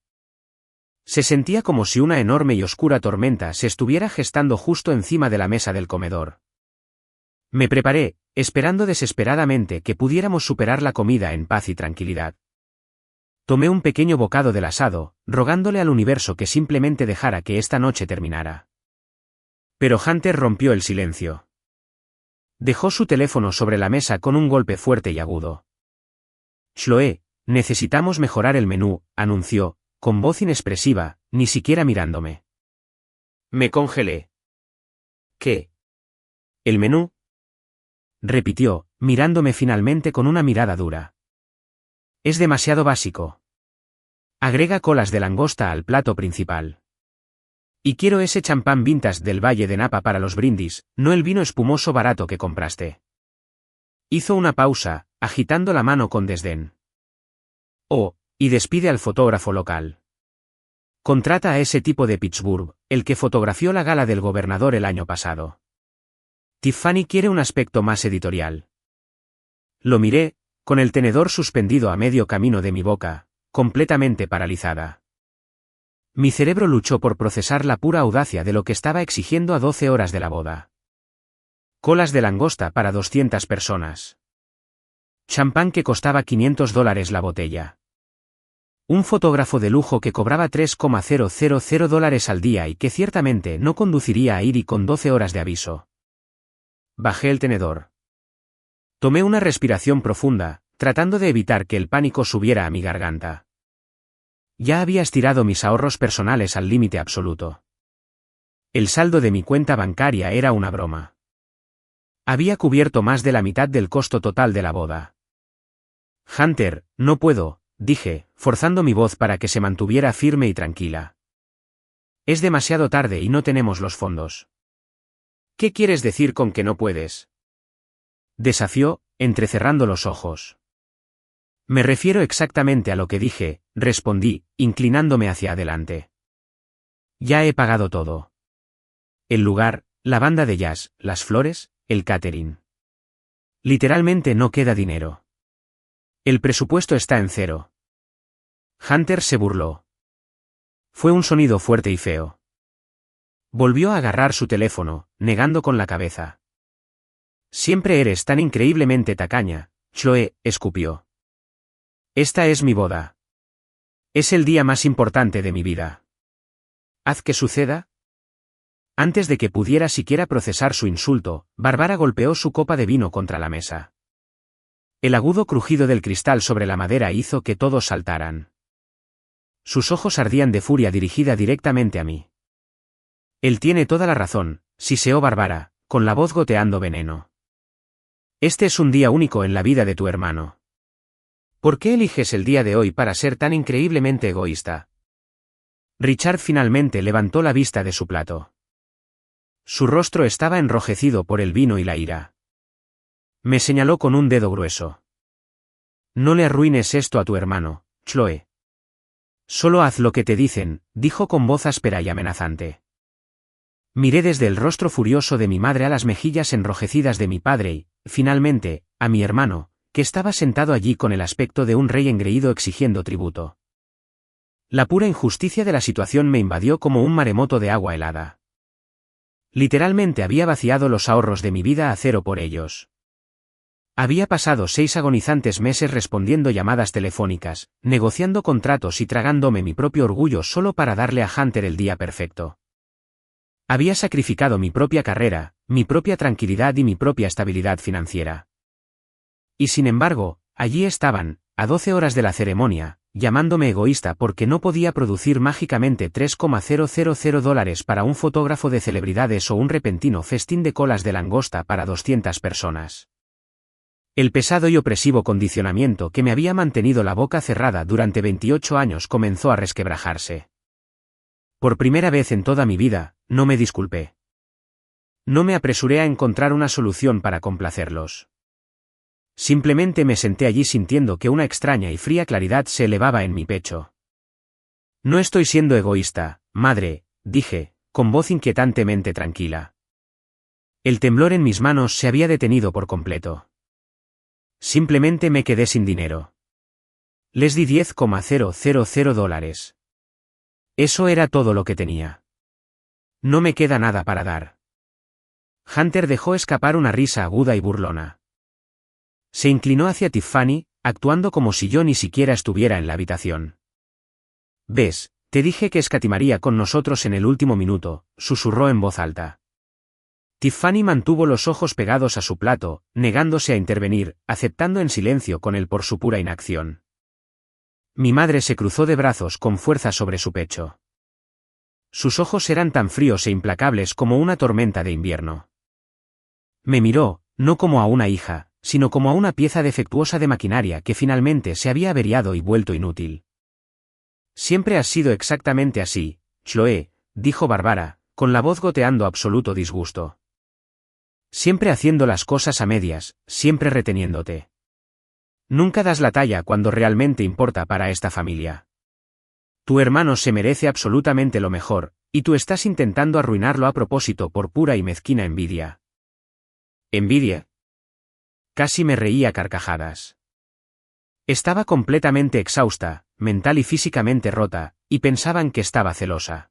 Se sentía como si una enorme y oscura tormenta se estuviera gestando justo encima de la mesa del comedor. Me preparé, esperando desesperadamente que pudiéramos superar la comida en paz y tranquilidad. Tomé un pequeño bocado del asado, rogándole al universo que simplemente dejara que esta noche terminara. Pero Hunter rompió el silencio. Dejó su teléfono sobre la mesa con un golpe fuerte y agudo. «Chloe, necesitamos mejorar el menú», anunció, con voz inexpresiva, ni siquiera mirándome. Me congelé. «¿Qué? ¿El menú?», repitió, mirándome finalmente con una mirada dura. «Es demasiado básico. Agrega colas de langosta al plato principal. Y quiero ese champán vintage del Valle de Napa para los brindis, no el vino espumoso barato que compraste». Hizo una pausa, agitando la mano con desdén. «Oh, y despide al fotógrafo local. Contrata a ese tipo de Pittsburgh, el que fotografió la gala del gobernador el año pasado. Tiffany quiere un aspecto más editorial». Lo miré, con el tenedor suspendido a medio camino de mi boca, completamente paralizada. Mi cerebro luchó por procesar la pura audacia de lo que estaba exigiendo a 12 horas de la boda. Colas de langosta para 200 personas. Champán que costaba $500 la botella. Un fotógrafo de lujo que cobraba $3,000 al día y que ciertamente no conduciría a Erie con 12 horas de aviso. Bajé el tenedor. Tomé una respiración profunda, tratando de evitar que el pánico subiera a mi garganta. Ya había estirado mis ahorros personales al límite absoluto. El saldo de mi cuenta bancaria era una broma. Había cubierto más de la mitad del costo total de la boda. «Hunter, no puedo», dije, forzando mi voz para que se mantuviera firme y tranquila. «Es demasiado tarde y no tenemos los fondos». «¿Qué quieres decir con que no puedes?», desafió, entrecerrando los ojos. «Me refiero exactamente a lo que dije», respondí, inclinándome hacia adelante. «Ya he pagado todo. El lugar, la banda de jazz, las flores, el catering. Literalmente no queda dinero. El presupuesto está en 0. Hunter se burló. Fue un sonido fuerte y feo. Volvió a agarrar su teléfono, negando con la cabeza. «Siempre eres tan increíblemente tacaña», Chloe, escupió. «Esta es mi boda. Es el día más importante de mi vida. Haz que suceda». Antes de que pudiera siquiera procesar su insulto, Bárbara golpeó su copa de vino contra la mesa. El agudo crujido del cristal sobre la madera hizo que todos saltaran. Sus ojos ardían de furia dirigida directamente a mí. «Él tiene toda la razón», siseó Bárbara, con la voz goteando veneno. «Este es un día único en la vida de tu hermano. ¿Por qué eliges el día de hoy para ser tan increíblemente egoísta?». Richard finalmente levantó la vista de su plato. Su rostro estaba enrojecido por el vino y la ira. Me señaló con un dedo grueso. «No le arruines esto a tu hermano, Chloe. Solo haz lo que te dicen», dijo con voz áspera y amenazante. Miré desde el rostro furioso de mi madre a las mejillas enrojecidas de mi padre y, finalmente, a mi hermano, que estaba sentado allí con el aspecto de un rey engreído exigiendo tributo. La pura injusticia de la situación me invadió como un maremoto de agua helada. Literalmente había vaciado los ahorros de mi vida a 0 por ellos. Había pasado 6 agonizantes meses respondiendo llamadas telefónicas, negociando contratos y tragándome mi propio orgullo solo para darle a Hunter el día perfecto. Había sacrificado mi propia carrera, mi propia tranquilidad y mi propia estabilidad financiera. Y sin embargo, allí estaban, a 12 horas de la ceremonia, llamándome egoísta porque no podía producir mágicamente $3,000 para un fotógrafo de celebridades o un repentino festín de colas de langosta para 200 personas. El pesado y opresivo condicionamiento que me había mantenido la boca cerrada durante 28 años comenzó a resquebrajarse. Por primera vez en toda mi vida, no me disculpé. No me apresuré a encontrar una solución para complacerlos. Simplemente me senté allí sintiendo que una extraña y fría claridad se elevaba en mi pecho. No estoy siendo egoísta, madre, dije, con voz inquietantemente tranquila. El temblor en mis manos se había detenido por completo. Simplemente me quedé sin dinero. Les di $10,000. Eso era todo lo que tenía. No me queda nada para dar. Hunter dejó escapar una risa aguda y burlona. Se inclinó hacia Tiffany, actuando como si yo ni siquiera estuviera en la habitación. «Ves, te dije que escatimaría con nosotros en el último minuto», susurró en voz alta. Tiffany mantuvo los ojos pegados a su plato, negándose a intervenir, aceptando en silencio con él por su pura inacción. Mi madre se cruzó de brazos con fuerza sobre su pecho. Sus ojos eran tan fríos e implacables como una tormenta de invierno. Me miró, no como a una hija, sino como a una pieza defectuosa de maquinaria que finalmente se había averiado y vuelto inútil. Siempre has sido exactamente así, Chloe, dijo Barbara, con la voz goteando absoluto disgusto. Siempre haciendo las cosas a medias, siempre reteniéndote. Nunca das la talla cuando realmente importa para esta familia. Tu hermano se merece absolutamente lo mejor, y tú estás intentando arruinarlo a propósito por pura y mezquina envidia. ¿Envidia? Casi me reí a carcajadas. Estaba completamente exhausta, mental y físicamente rota, y pensaban que estaba celosa.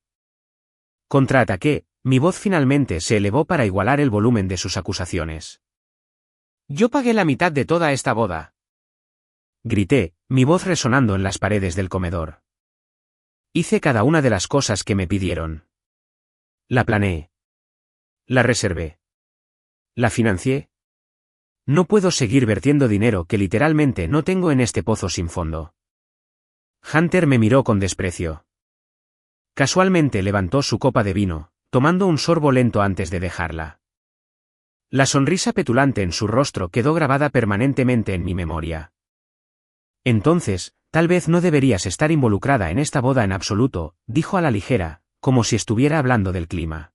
Contraataqué, mi voz finalmente se elevó para igualar el volumen de sus acusaciones. «Yo pagué la mitad de toda esta boda», grité, mi voz resonando en las paredes del comedor. Hice cada una de las cosas que me pidieron. La planeé. La reservé. La financié. No puedo seguir vertiendo dinero que literalmente no tengo en este pozo sin fondo. Hunter me miró con desprecio. Casualmente levantó su copa de vino, tomando un sorbo lento antes de dejarla. La sonrisa petulante en su rostro quedó grabada permanentemente en mi memoria. Entonces, tal vez no deberías estar involucrada en esta boda en absoluto, dijo a la ligera, como si estuviera hablando del clima.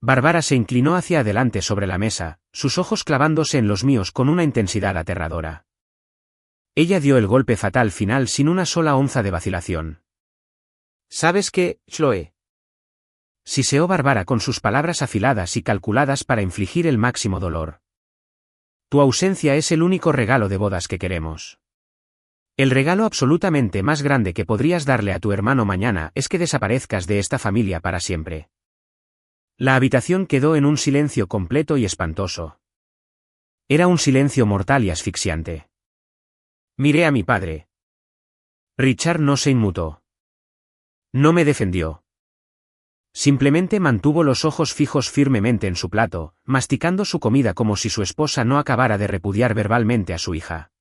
Barbara se inclinó hacia adelante sobre la mesa, sus ojos clavándose en los míos con una intensidad aterradora. Ella dio el golpe fatal final sin una sola onza de vacilación. ¿Sabes qué, Chloe?, siseó Barbara con sus palabras afiladas y calculadas para infligir el máximo dolor. Tu ausencia es el único regalo de bodas que queremos. El regalo absolutamente más grande que podrías darle a tu hermano mañana es que desaparezcas de esta familia para siempre. La habitación quedó en un silencio completo y espantoso. Era un silencio mortal y asfixiante. Miré a mi padre. Richard no se inmutó. No me defendió. Simplemente mantuvo los ojos fijos firmemente en su plato, masticando su comida como si su esposa no acabara de repudiar verbalmente a su hija.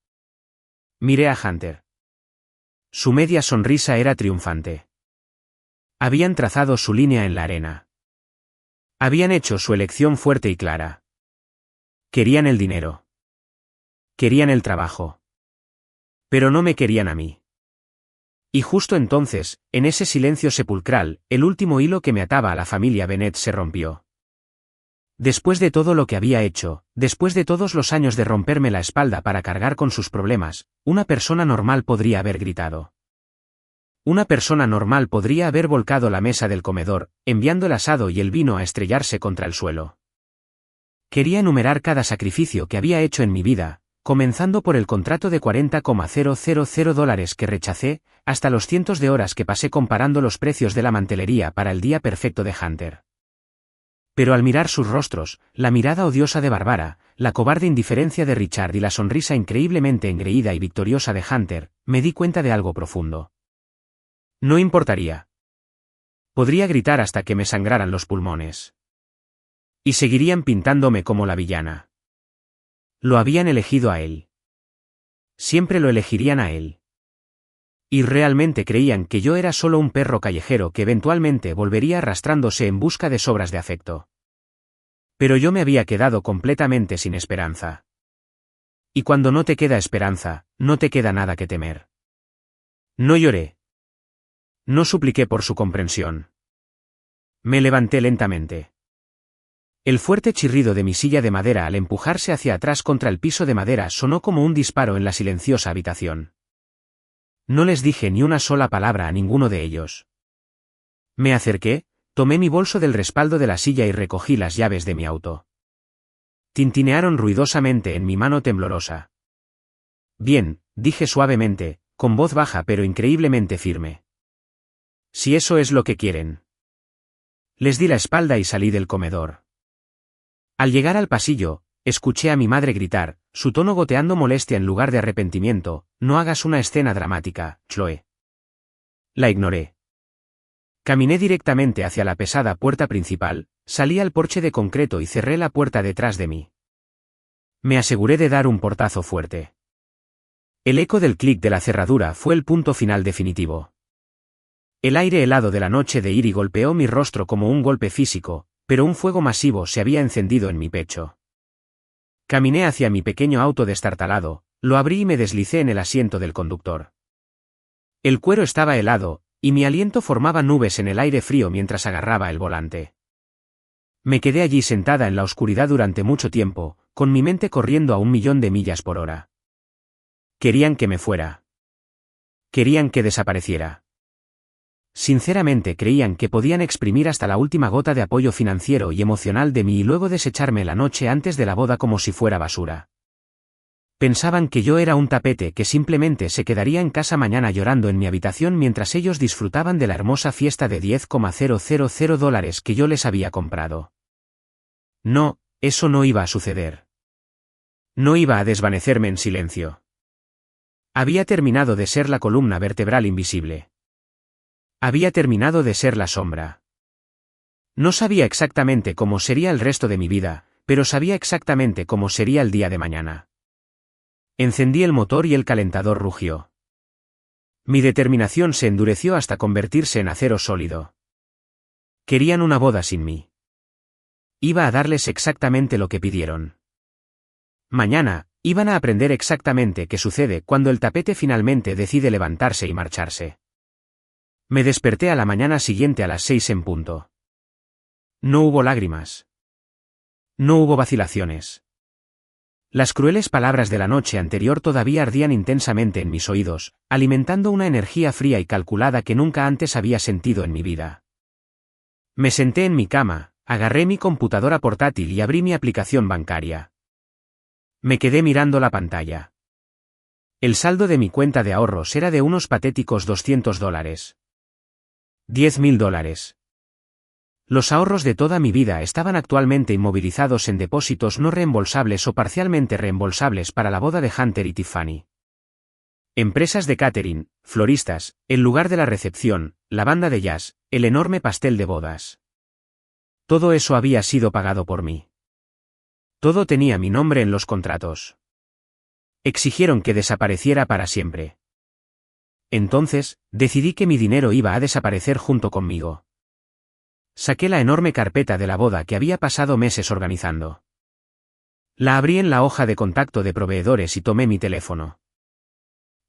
Miré a Hunter. Su media sonrisa era triunfante. Habían trazado su línea en la arena. Habían hecho su elección fuerte y clara. Querían el dinero. Querían el trabajo. Pero no me querían a mí. Y justo entonces, en ese silencio sepulcral, el último hilo que me ataba a la familia Bennett se rompió. Después de todo lo que había hecho, después de todos los años de romperme la espalda para cargar con sus problemas, una persona normal podría haber gritado. Una persona normal podría haber volcado la mesa del comedor, enviando el asado y el vino a estrellarse contra el suelo. Quería enumerar cada sacrificio que había hecho en mi vida, comenzando por el contrato de $40,000 que rechacé, hasta los cientos de horas que pasé comparando los precios de la mantelería para el día perfecto de Hunter. Pero al mirar sus rostros, la mirada odiosa de Bárbara, la cobarde indiferencia de Richard y la sonrisa increíblemente engreída y victoriosa de Hunter, me di cuenta de algo profundo. No importaría. Podría gritar hasta que me sangraran los pulmones. Y seguirían pintándome como la villana. Lo habían elegido a él. Siempre lo elegirían a él. Y realmente creían que yo era solo un perro callejero que eventualmente volvería arrastrándose en busca de sobras de afecto. Pero yo me había quedado completamente sin esperanza. Y cuando no te queda esperanza, no te queda nada que temer. No lloré. No supliqué por su comprensión. Me levanté lentamente. El fuerte chirrido de mi silla de madera al empujarse hacia atrás contra el piso de madera sonó como un disparo en la silenciosa habitación. No les dije ni una sola palabra a ninguno de ellos. Me acerqué, tomé mi bolso del respaldo de la silla y recogí las llaves de mi auto. Tintinearon ruidosamente en mi mano temblorosa. Bien, dije suavemente, con voz baja pero increíblemente firme. Si eso es lo que quieren. Les di la espalda y salí del comedor. Al llegar al pasillo, escuché a mi madre gritar, su tono goteando molestia en lugar de arrepentimiento: no hagas una escena dramática, Chloe. La ignoré. Caminé directamente hacia la pesada puerta principal, salí al porche de concreto y cerré la puerta detrás de mí. Me aseguré de dar un portazo fuerte. El eco del clic de la cerradura fue el punto final definitivo. El aire helado de la noche de Erie golpeó mi rostro como un golpe físico, pero un fuego masivo se había encendido en mi pecho. Caminé hacia mi pequeño auto destartalado, lo abrí y me deslicé en el asiento del conductor. El cuero estaba helado, y mi aliento formaba nubes en el aire frío mientras agarraba el volante. Me quedé allí sentada en la oscuridad durante mucho tiempo, con mi mente corriendo a 1.000.000 de millas por hora. Querían que me fuera. Querían que desapareciera. Sinceramente creían que podían exprimir hasta la última gota de apoyo financiero y emocional de mí y luego desecharme la noche antes de la boda como si fuera basura. Pensaban que yo era un tapete que simplemente se quedaría en casa mañana llorando en mi habitación mientras ellos disfrutaban de la hermosa fiesta de $10,000 que yo les había comprado. No, eso no iba a suceder. No iba a desvanecerme en silencio. Había terminado de ser la columna vertebral invisible. Había terminado de ser la sombra. No sabía exactamente cómo sería el resto de mi vida, pero sabía exactamente cómo sería el día de mañana. Encendí el motor y el calentador rugió. Mi determinación se endureció hasta convertirse en acero sólido. Querían una boda sin mí. Iba a darles exactamente lo que pidieron. Mañana, iban a aprender exactamente qué sucede cuando el tapete finalmente decide levantarse y marcharse. Me desperté a la mañana siguiente a las 6 en punto. No hubo lágrimas. No hubo vacilaciones. Las crueles palabras de la noche anterior todavía ardían intensamente en mis oídos, alimentando una energía fría y calculada que nunca antes había sentido en mi vida. Me senté en mi cama, agarré mi computadora portátil y abrí mi aplicación bancaria. Me quedé mirando la pantalla. El saldo de mi cuenta de ahorros era de unos patéticos $200. $10.000. Los ahorros de toda mi vida estaban actualmente inmovilizados en depósitos no reembolsables o parcialmente reembolsables para la boda de Hunter y Tiffany. Empresas de catering, floristas, el lugar de la recepción, la banda de jazz, el enorme pastel de bodas. Todo eso había sido pagado por mí. Todo tenía mi nombre en los contratos. Exigieron que desapareciera para siempre. Entonces, decidí que mi dinero iba a desaparecer junto conmigo. Saqué la enorme carpeta de la boda que había pasado meses organizando. La abrí en la hoja de contacto de proveedores y tomé mi teléfono.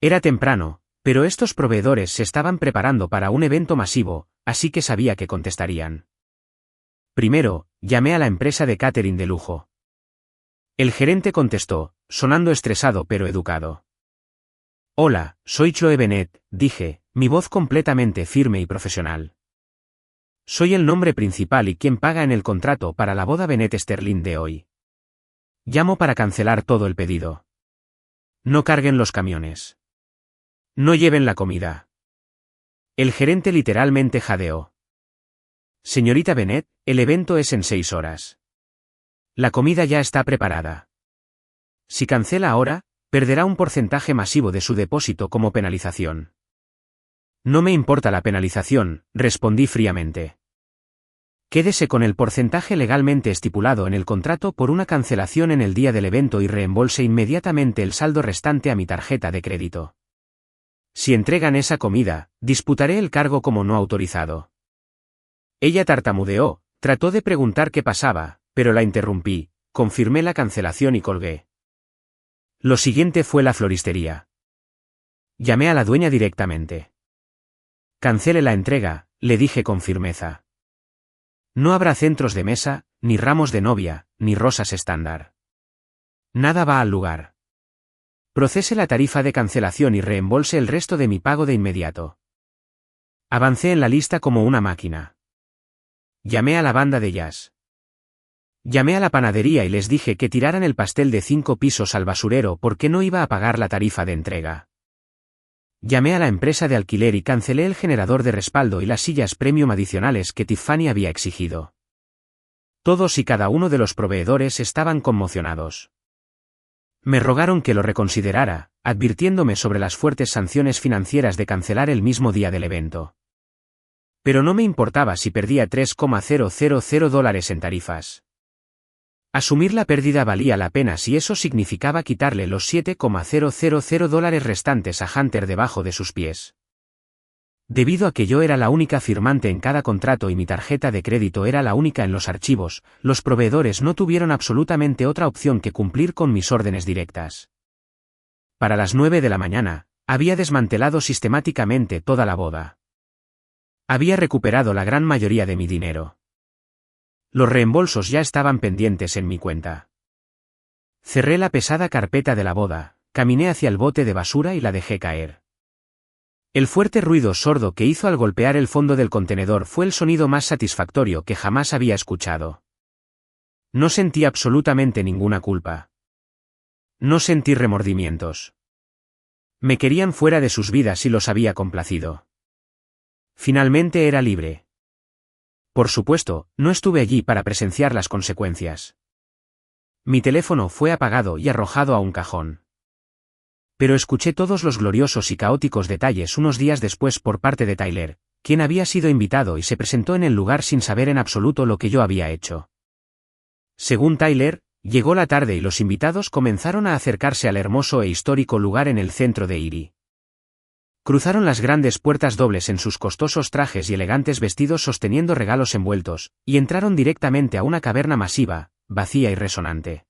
Era temprano, pero estos proveedores se estaban preparando para un evento masivo, así que sabía que contestarían. Primero, llamé a la empresa de catering de lujo. El gerente contestó, sonando estresado pero educado. Hola, soy Chloe Bennett, dije, mi voz completamente firme y profesional. Soy el nombre principal y quien paga en el contrato para la boda Bennett Sterling de hoy. Llamo para cancelar todo el pedido. No carguen los camiones. No lleven la comida. El gerente literalmente jadeó. Señorita Bennett, El evento es en 6 horas. La comida ya está preparada. Si cancela ahora, perderá un porcentaje masivo de su depósito como penalización. No me importa la penalización, respondí fríamente. Quédese con el porcentaje legalmente estipulado en el contrato por una cancelación en el día del evento y reembolse inmediatamente el saldo restante a mi tarjeta de crédito. Si entregan esa comida, disputaré el cargo como no autorizado. Ella tartamudeó, trató de preguntar qué pasaba, pero la interrumpí, confirmé la cancelación y colgué. Lo siguiente fue la floristería. Llamé a la dueña directamente. Cancele la entrega, le dije con firmeza. No habrá centros de mesa, ni ramos de novia, ni rosas estándar. Nada va al lugar. Procese la tarifa de cancelación y reembolse el resto de mi pago de inmediato. Avancé en la lista como una máquina. Llamé a la banda de jazz. Llamé a la panadería y les dije que tiraran el pastel de 5 pisos al basurero porque no iba a pagar la tarifa de entrega. Llamé a la empresa de alquiler y cancelé el generador de respaldo y las sillas premium adicionales que Tiffany había exigido. Todos y cada uno de los proveedores estaban conmocionados. Me rogaron que lo reconsiderara, advirtiéndome sobre las fuertes sanciones financieras de cancelar el mismo día del evento. Pero no me importaba si perdía $3,000 en tarifas. Asumir la pérdida valía la pena si eso significaba quitarle los $7,000 restantes a Hunter debajo de sus pies. Debido a que yo era la única firmante en cada contrato y mi tarjeta de crédito era la única en los archivos, los proveedores no tuvieron absolutamente otra opción que cumplir con mis órdenes directas. Para las 9 de la mañana, había desmantelado sistemáticamente toda la boda. Había recuperado la gran mayoría de mi dinero. Los reembolsos ya estaban pendientes en mi cuenta. Cerré la pesada carpeta de la boda, caminé hacia el bote de basura y la dejé caer. El fuerte ruido sordo que hizo al golpear el fondo del contenedor fue el sonido más satisfactorio que jamás había escuchado. No sentí absolutamente ninguna culpa. No sentí remordimientos. Me querían fuera de sus vidas y los había complacido. Finalmente era libre. Por supuesto, no estuve allí para presenciar las consecuencias. Mi teléfono fue apagado y arrojado a un cajón. Pero escuché todos los gloriosos y caóticos detalles unos días después por parte de Tyler, quien había sido invitado y se presentó en el lugar sin saber en absoluto lo que yo había hecho. Según Tyler, llegó la tarde y los invitados comenzaron a acercarse al hermoso e histórico lugar en el centro de Erie. Cruzaron las grandes puertas dobles en sus costosos trajes y elegantes vestidos sosteniendo regalos envueltos, y entraron directamente a una caverna masiva, vacía y resonante.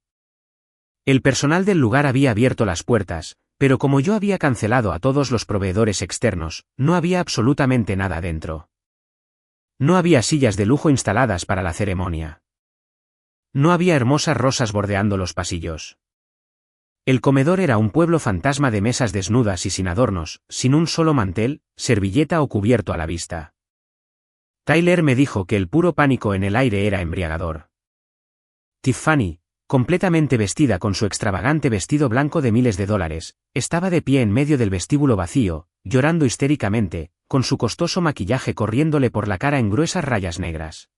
El personal del lugar había abierto las puertas, pero como yo había cancelado a todos los proveedores externos, no había absolutamente nada dentro. No había sillas de lujo instaladas para la ceremonia. No había hermosas rosas bordeando los pasillos. El comedor era un pueblo fantasma de mesas desnudas y sin adornos, sin un solo mantel, servilleta o cubierto a la vista. Tyler me dijo que el puro pánico en el aire era embriagador. Tiffany, completamente vestida con su extravagante vestido blanco de miles de dólares, estaba de pie en medio del vestíbulo vacío, llorando histéricamente, con su costoso maquillaje corriéndole por la cara en gruesas rayas negras.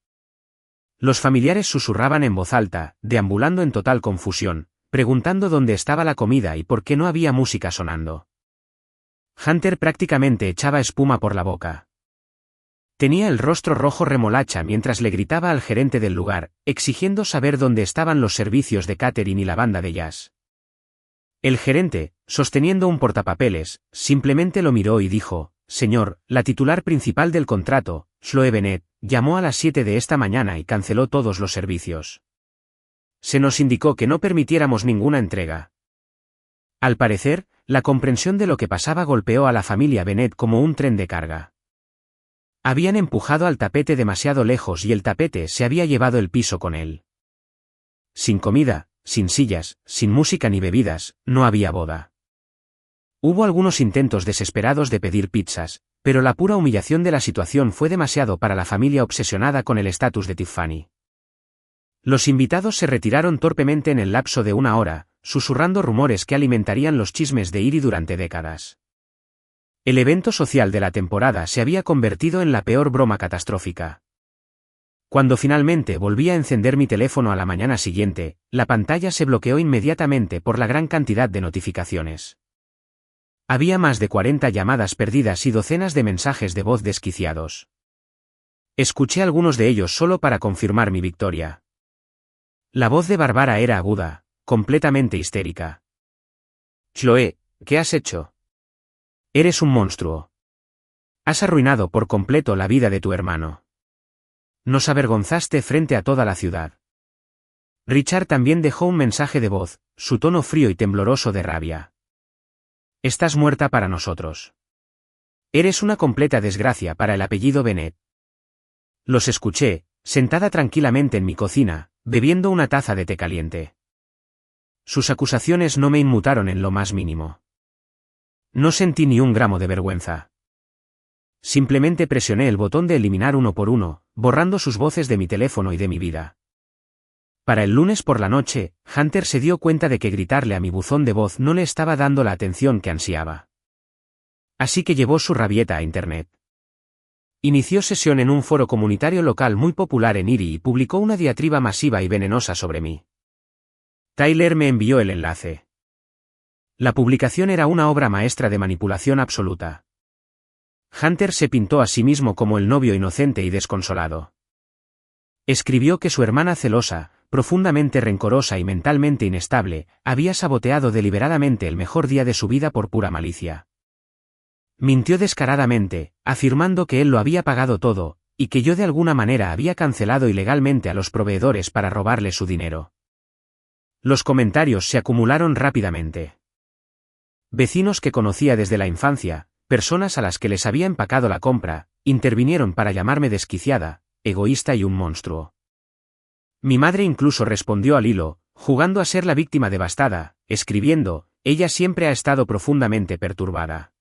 Los familiares susurraban en voz alta, deambulando en total confusión, preguntando dónde estaba la comida y por qué no había música sonando. Hunter prácticamente echaba espuma por la boca. Tenía el rostro rojo remolacha mientras le gritaba al gerente del lugar, exigiendo saber dónde estaban los servicios de catering y la banda de jazz. El gerente, sosteniendo un portapapeles, simplemente lo miró y dijo: «Señor, la titular principal del contrato, Chloe Bennett, llamó a las 7 de esta mañana y canceló todos los servicios. Se nos indicó que no permitiéramos ninguna entrega». Al parecer, la comprensión de lo que pasaba golpeó a la familia Bennett como un tren de carga. Habían empujado al tapete demasiado lejos y el tapete se había llevado el piso con él. Sin comida, sin sillas, sin música ni bebidas, no había boda. Hubo algunos intentos desesperados de pedir pizzas, pero la pura humillación de la situación fue demasiado para la familia obsesionada con el estatus de Tiffany. Los invitados se retiraron torpemente en el lapso de una hora, susurrando rumores que alimentarían los chismes de Erie durante décadas. El evento social de la temporada se había convertido en la peor broma catastrófica. Cuando finalmente volví a encender mi teléfono a la mañana siguiente, la pantalla se bloqueó inmediatamente por la gran cantidad de notificaciones. Había más de 40 llamadas perdidas y docenas de mensajes de voz desquiciados. Escuché algunos de ellos solo para confirmar mi victoria. La voz de Bárbara era aguda, completamente histérica. Chloe, ¿qué has hecho? Eres un monstruo. Has arruinado por completo la vida de tu hermano. Nos avergonzaste frente a toda la ciudad. Richard también dejó un mensaje de voz, su tono frío y tembloroso de rabia. Estás muerta para nosotros. Eres una completa desgracia para el apellido Bennett. Los escuché, sentada tranquilamente en mi cocina, bebiendo una taza de té caliente. Sus acusaciones no me inmutaron en lo más mínimo. No sentí ni un gramo de vergüenza. Simplemente presioné el botón de eliminar uno por uno, borrando sus voces de mi teléfono y de mi vida. Para el lunes por la noche, Hunter se dio cuenta de que gritarle a mi buzón de voz no le estaba dando la atención que ansiaba. Así que llevó su rabieta a Internet. Inició sesión en un foro comunitario local muy popular en Erie y publicó una diatriba masiva y venenosa sobre mí. Tyler me envió el enlace. La publicación era una obra maestra de manipulación absoluta. Hunter se pintó a sí mismo como el novio inocente y desconsolado. Escribió que su hermana celosa, profundamente rencorosa y mentalmente inestable, había saboteado deliberadamente el mejor día de su vida por pura malicia. Mintió descaradamente, afirmando que él lo había pagado todo, y que yo de alguna manera había cancelado ilegalmente a los proveedores para robarle su dinero. Los comentarios se acumularon rápidamente. Vecinos que conocía desde la infancia, personas a las que les había empacado la compra, intervinieron para llamarme desquiciada, egoísta y un monstruo. Mi madre incluso respondió al hilo, jugando a ser la víctima devastada, escribiendo, ella siempre ha estado profundamente perturbada.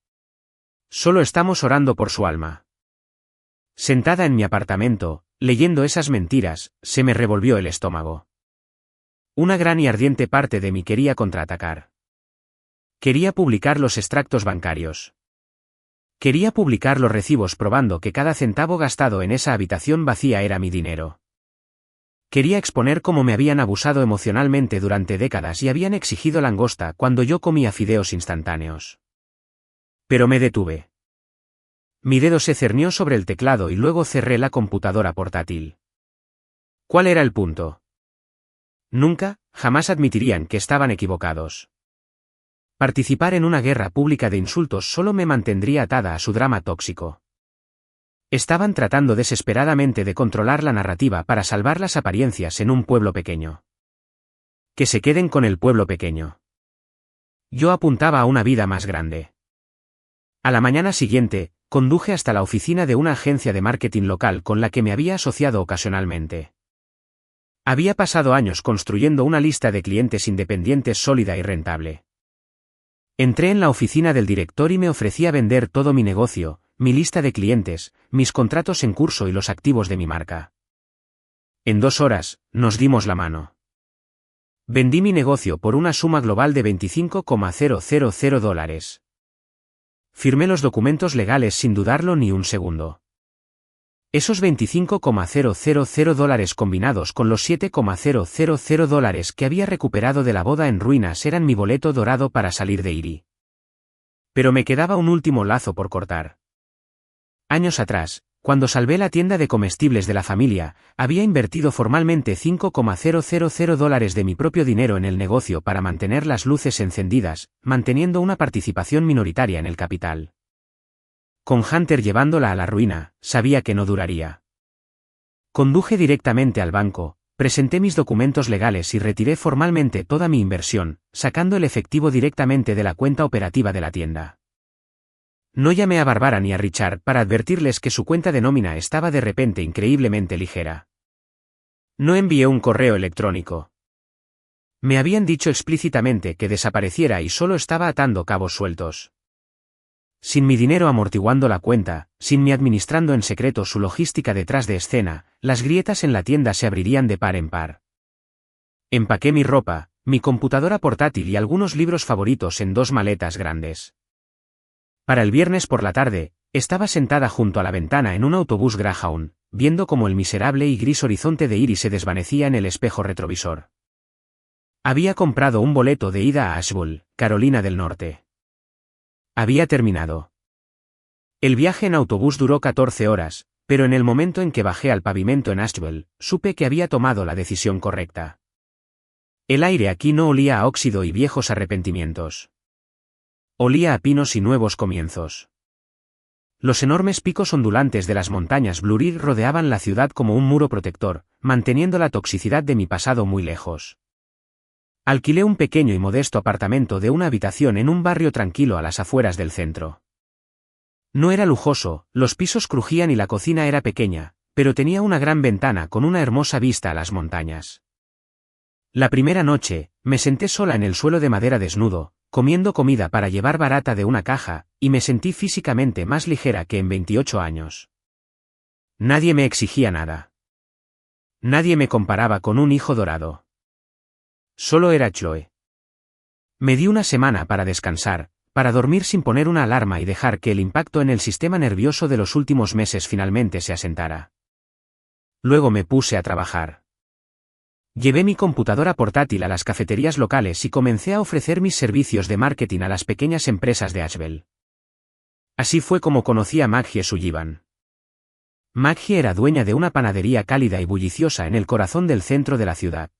Solo estamos orando por su alma. Sentada en mi apartamento, leyendo esas mentiras, se me revolvió el estómago. Una gran y ardiente parte de mí quería contraatacar. Quería publicar los extractos bancarios. Quería publicar los recibos probando que cada centavo gastado en esa habitación vacía era mi dinero. Quería exponer cómo me habían abusado emocionalmente durante décadas y habían exigido langosta cuando yo comía fideos instantáneos. Pero me detuve. Mi dedo se cernió sobre el teclado y luego cerré la computadora portátil. ¿Cuál era el punto? Nunca, jamás admitirían que estaban equivocados. Participar en una guerra pública de insultos solo me mantendría atada a su drama tóxico. Estaban tratando desesperadamente de controlar la narrativa para salvar las apariencias en un pueblo pequeño. Que se queden con el pueblo pequeño. Yo apuntaba a una vida más grande. A la mañana siguiente, conduje hasta la oficina de una agencia de marketing local con la que me había asociado ocasionalmente. Había pasado años construyendo una lista de clientes independientes sólida y rentable. Entré en la oficina del director y me ofrecía vender todo mi negocio, mi lista de clientes, mis contratos en curso y los activos de mi marca. En 2 horas, nos dimos la mano. Vendí mi negocio por una suma global de $25,000. Firmé los documentos legales sin dudarlo ni un segundo. Esos $25,000 combinados con los $7,000 que había recuperado de la boda en ruinas eran mi boleto dorado para salir de Erie. Pero me quedaba un último lazo por cortar. Años atrás, cuando salvé la tienda de comestibles de la familia, había invertido formalmente $5,000 de mi propio dinero en el negocio para mantener las luces encendidas, manteniendo una participación minoritaria en el capital. Con Hunter llevándola a la ruina, sabía que no duraría. Conduje directamente al banco, presenté mis documentos legales y retiré formalmente toda mi inversión, sacando el efectivo directamente de la cuenta operativa de la tienda. No llamé a Bárbara ni a Richard para advertirles que su cuenta de nómina estaba de repente increíblemente ligera. No envié un correo electrónico. Me habían dicho explícitamente que desapareciera y solo estaba atando cabos sueltos. Sin mi dinero amortiguando la cuenta, sin mí administrando en secreto su logística detrás de escena, las grietas en la tienda se abrirían de par en par. Empaqué mi ropa, mi computadora portátil y algunos libros favoritos en 2 maletas grandes. Para el viernes por la tarde, estaba sentada junto a la ventana en un autobús Greyhound, viendo cómo el miserable y gris horizonte de Erie se desvanecía en el espejo retrovisor. Había comprado un boleto de ida a Asheville, Carolina del Norte. Había terminado. El viaje en autobús duró 14 horas, pero en el momento en que bajé al pavimento en Asheville, supe que había tomado la decisión correcta. El aire aquí no olía a óxido y viejos arrepentimientos. Olía a pinos y nuevos comienzos. Los enormes picos ondulantes de las montañas Blue Ridge rodeaban la ciudad como un muro protector, manteniendo la toxicidad de mi pasado muy lejos. Alquilé un pequeño y modesto apartamento de una habitación en un barrio tranquilo a las afueras del centro. No era lujoso, los pisos crujían y la cocina era pequeña, pero tenía una gran ventana con una hermosa vista a las montañas. La primera noche, me senté sola en el suelo de madera desnudo, comiendo comida para llevar barata de una caja, y me sentí físicamente más ligera que en 28 años. Nadie me exigía nada. Nadie me comparaba con un hijo dorado. Solo era Chloe. Me di una semana para descansar, para dormir sin poner una alarma y dejar que el impacto en el sistema nervioso de los últimos meses finalmente se asentara. Luego me puse a trabajar. Llevé mi computadora portátil a las cafeterías locales y comencé a ofrecer mis servicios de marketing a las pequeñas empresas de Asheville. Así fue como conocí a Maggie Sullivan. Maggie era dueña de una panadería cálida y bulliciosa en el corazón del centro de la ciudad.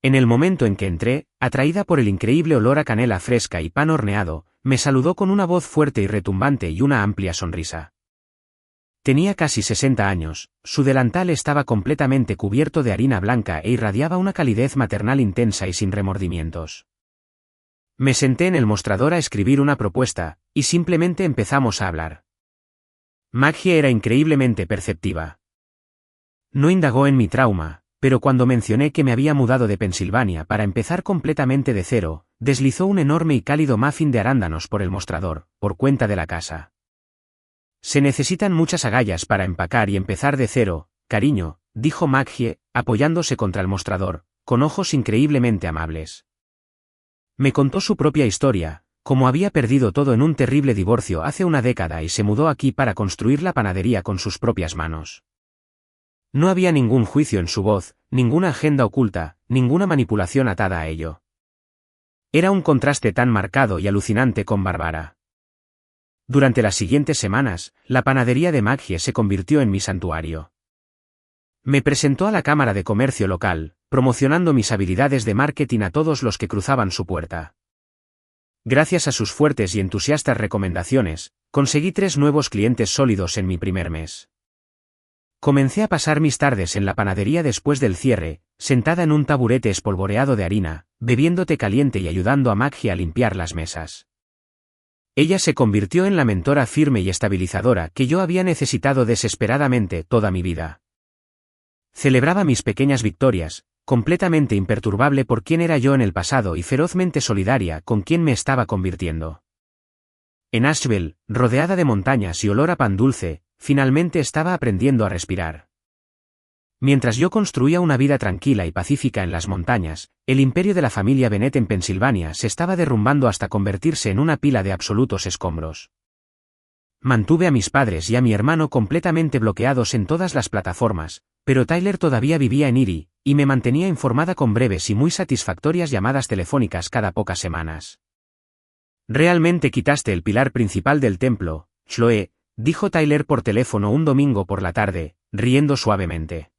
En el momento en que entré, atraída por el increíble olor a canela fresca y pan horneado, me saludó con una voz fuerte y retumbante y una amplia sonrisa. Tenía casi 60 años, su delantal estaba completamente cubierto de harina blanca e irradiaba una calidez maternal intensa y sin remordimientos. Me senté en el mostrador a escribir una propuesta, y simplemente empezamos a hablar. Maggie era increíblemente perceptiva. No indagó en mi trauma, pero cuando mencioné que me había mudado de Pensilvania para empezar completamente de cero, deslizó un enorme y cálido muffin de arándanos por el mostrador, por cuenta de la casa. Se necesitan muchas agallas para empacar y empezar de cero, cariño, dijo Maggie, apoyándose contra el mostrador, con ojos increíblemente amables. Me contó su propia historia, cómo había perdido todo en un terrible divorcio hace una década y se mudó aquí para construir la panadería con sus propias manos. No había ningún juicio en su voz, ninguna agenda oculta, ninguna manipulación atada a ello. Era un contraste tan marcado y alucinante con Bárbara. Durante las siguientes semanas, la panadería de Maggie se convirtió en mi santuario. Me presentó a la Cámara de Comercio local, promocionando mis habilidades de marketing a todos los que cruzaban su puerta. Gracias a sus fuertes y entusiastas recomendaciones, conseguí 3 nuevos clientes sólidos en mi primer mes. Comencé a pasar mis tardes en la panadería después del cierre, sentada en un taburete espolvoreado de harina, bebiendo té caliente y ayudando a Maggie a limpiar las mesas. Ella se convirtió en la mentora firme y estabilizadora que yo había necesitado desesperadamente toda mi vida. Celebraba mis pequeñas victorias, completamente imperturbable por quién era yo en el pasado y ferozmente solidaria con quién me estaba convirtiendo. En Asheville, rodeada de montañas y olor a pan dulce, finalmente estaba aprendiendo a respirar. Mientras yo construía una vida tranquila y pacífica en las montañas, el imperio de la familia Bennett en Pensilvania se estaba derrumbando hasta convertirse en una pila de absolutos escombros. Mantuve a mis padres y a mi hermano completamente bloqueados en todas las plataformas, pero Tyler todavía vivía en Erie, y me mantenía informada con breves y muy satisfactorias llamadas telefónicas cada pocas semanas. «Realmente quitaste el pilar principal del templo, Chloe», dijo Tyler por teléfono un domingo por la tarde, riendo suavemente.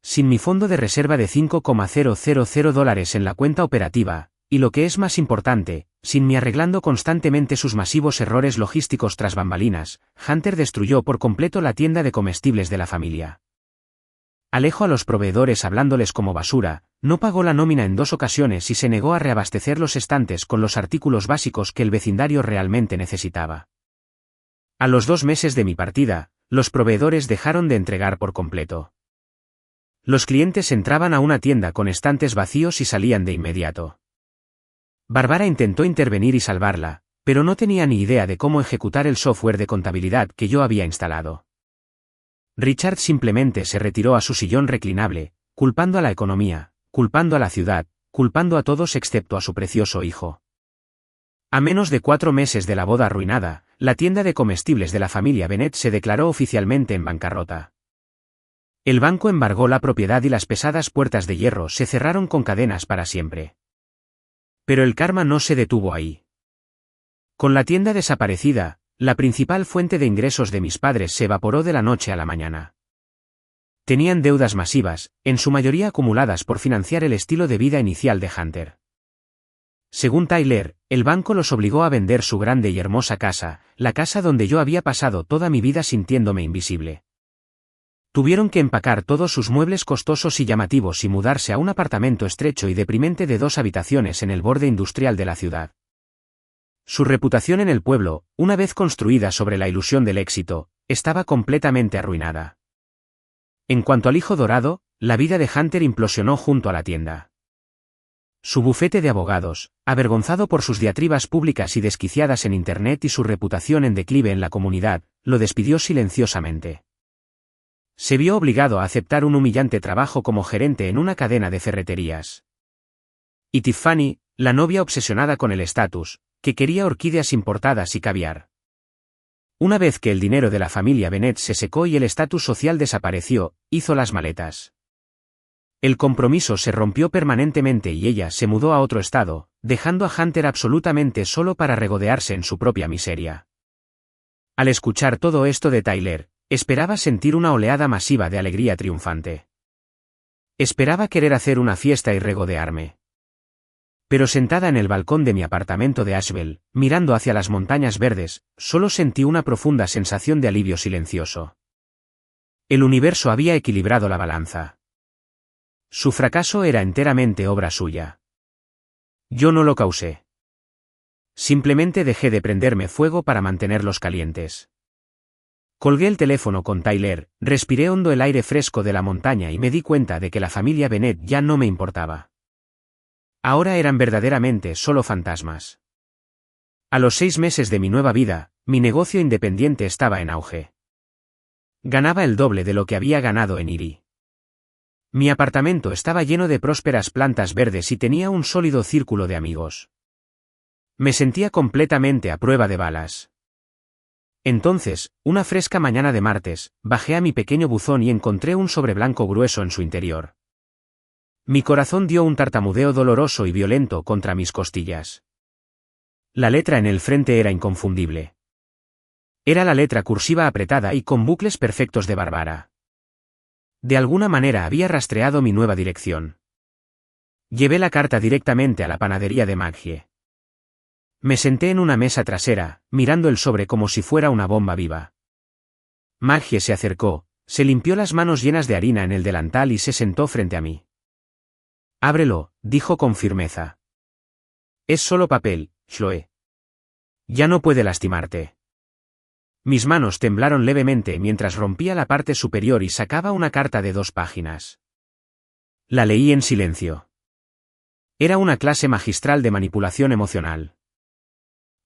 Sin mi fondo de reserva de $5,000 en la cuenta operativa, y lo que es más importante, sin mi arreglando constantemente sus masivos errores logísticos tras bambalinas, Hunter destruyó por completo la tienda de comestibles de la familia. Alejó a los proveedores hablándoles como basura, no pagó la nómina en 2 ocasiones y se negó a reabastecer los estantes con los artículos básicos que el vecindario realmente necesitaba. A los 2 meses de mi partida, los proveedores dejaron de entregar por completo. Los clientes entraban a una tienda con estantes vacíos y salían de inmediato. Bárbara intentó intervenir y salvarla, pero no tenía ni idea de cómo ejecutar el software de contabilidad que yo había instalado. Richard simplemente se retiró a su sillón reclinable, culpando a la economía, culpando a la ciudad, culpando a todos excepto a su precioso hijo. A menos de 4 meses de la boda arruinada, la tienda de comestibles de la familia Bennett se declaró oficialmente en bancarrota. El banco embargó la propiedad y las pesadas puertas de hierro se cerraron con cadenas para siempre. Pero el karma no se detuvo ahí. Con la tienda desaparecida, la principal fuente de ingresos de mis padres se evaporó de la noche a la mañana. Tenían deudas masivas, en su mayoría acumuladas por financiar el estilo de vida inicial de Hunter. Según Tyler, el banco los obligó a vender su grande y hermosa casa, la casa donde yo había pasado toda mi vida sintiéndome invisible. Tuvieron que empacar todos sus muebles costosos y llamativos y mudarse a un apartamento estrecho y deprimente de 2 habitaciones en el borde industrial de la ciudad. Su reputación en el pueblo, una vez construida sobre la ilusión del éxito, estaba completamente arruinada. En cuanto al hijo dorado, la vida de Hunter implosionó junto a la tienda. Su bufete de abogados, avergonzado por sus diatribas públicas y desquiciadas en Internet y su reputación en declive en la comunidad, lo despidió silenciosamente. Se vio obligado a aceptar un humillante trabajo como gerente en una cadena de ferreterías. Y Tiffany, la novia obsesionada con el estatus, que quería orquídeas importadas y caviar. Una vez que el dinero de la familia Bennett se secó y el estatus social desapareció, hizo las maletas. El compromiso se rompió permanentemente y ella se mudó a otro estado, dejando a Hunter absolutamente solo para regodearse en su propia miseria. Al escuchar todo esto de Tyler, esperaba sentir una oleada masiva de alegría triunfante. Esperaba querer hacer una fiesta y regodearme. Pero sentada en el balcón de mi apartamento de Asheville, mirando hacia las montañas verdes, solo sentí una profunda sensación de alivio silencioso. El universo había equilibrado la balanza. Su fracaso era enteramente obra suya. Yo no lo causé. Simplemente dejé de prenderme fuego para mantenerlos calientes. Colgué el teléfono con Tyler, respiré hondo el aire fresco de la montaña y me di cuenta de que la familia Bennett ya no me importaba. Ahora eran verdaderamente solo fantasmas. A los 6 meses de mi nueva vida, mi negocio independiente estaba en auge. Ganaba el doble de lo que había ganado en Erie. Mi apartamento estaba lleno de prósperas plantas verdes y tenía un sólido círculo de amigos. Me sentía completamente a prueba de balas. Entonces, una fresca mañana de martes, bajé a mi pequeño buzón y encontré un sobre blanco grueso en su interior. Mi corazón dio un tartamudeo doloroso y violento contra mis costillas. La letra en el frente era inconfundible. Era la letra cursiva apretada y con bucles perfectos de Bárbara. De alguna manera había rastreado mi nueva dirección. Llevé la carta directamente a la panadería de Maggie. Me senté en una mesa trasera, mirando el sobre como si fuera una bomba viva. Maggie se acercó, se limpió las manos llenas de harina en el delantal y se sentó frente a mí. Ábrelo, dijo con firmeza. Es solo papel, Chloe. Ya no puede lastimarte. Mis manos temblaron levemente mientras rompía la parte superior y sacaba una carta de 2 páginas. La leí en silencio. Era una clase magistral de manipulación emocional.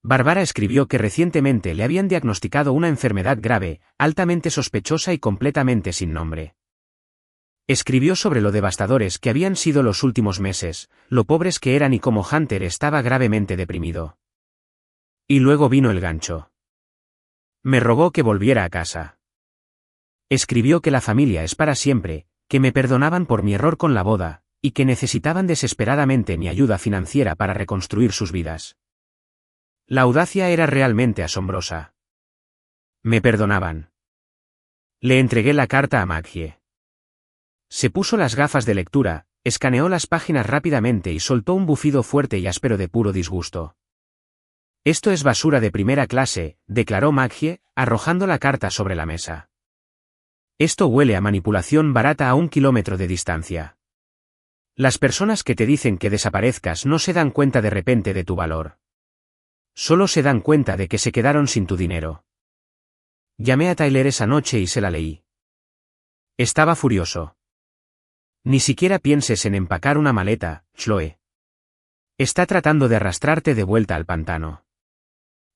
Bárbara escribió que recientemente le habían diagnosticado una enfermedad grave, altamente sospechosa y completamente sin nombre. Escribió sobre lo devastadores que habían sido los últimos meses, lo pobres que eran y cómo Hunter estaba gravemente deprimido. Y luego vino el gancho. Me rogó que volviera a casa. Escribió que la familia es para siempre, que me perdonaban por mi error con la boda, y que necesitaban desesperadamente mi ayuda financiera para reconstruir sus vidas. La audacia era realmente asombrosa. Me perdonaban. Le entregué la carta a Maggie. Se puso las gafas de lectura, escaneó las páginas rápidamente y soltó un bufido fuerte y áspero de puro disgusto. Esto es basura de primera clase, declaró Maggie, arrojando la carta sobre la mesa. Esto huele a manipulación barata a 1 kilómetro de distancia. Las personas que te dicen que desaparezcas no se dan cuenta de repente de tu valor. Solo se dan cuenta de que se quedaron sin tu dinero. Llamé a Tyler esa noche y se la leí. Estaba furioso. Ni siquiera pienses en empacar una maleta, Chloe. Está tratando de arrastrarte de vuelta al pantano.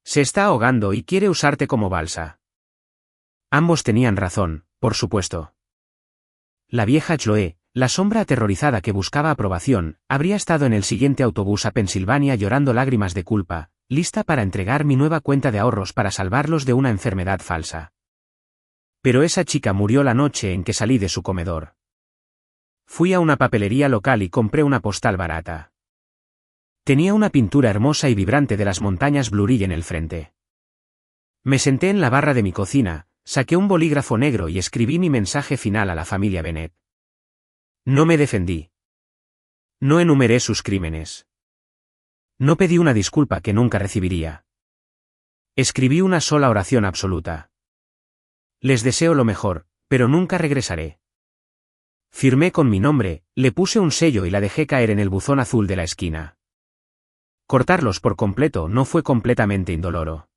Se está ahogando y quiere usarte como balsa. Ambos tenían razón, por supuesto. La vieja Chloe, la sombra aterrorizada que buscaba aprobación, habría estado en el siguiente autobús a Pensilvania llorando lágrimas de culpa, lista para entregar mi nueva cuenta de ahorros para salvarlos de una enfermedad falsa. Pero esa chica murió la noche en que salí de su comedor. Fui a una papelería local y compré una postal barata. Tenía una pintura hermosa y vibrante de las montañas Blue Ridge en el frente. Me senté en la barra de mi cocina, saqué un bolígrafo negro y escribí mi mensaje final a la familia Bennett. No me defendí. No enumeré sus crímenes. No pedí una disculpa que nunca recibiría. Escribí una sola oración absoluta. Les deseo lo mejor, pero nunca regresaré. Firmé con mi nombre, le puse un sello y la dejé caer en el buzón azul de la esquina. Cortarlos por completo no fue completamente indoloro.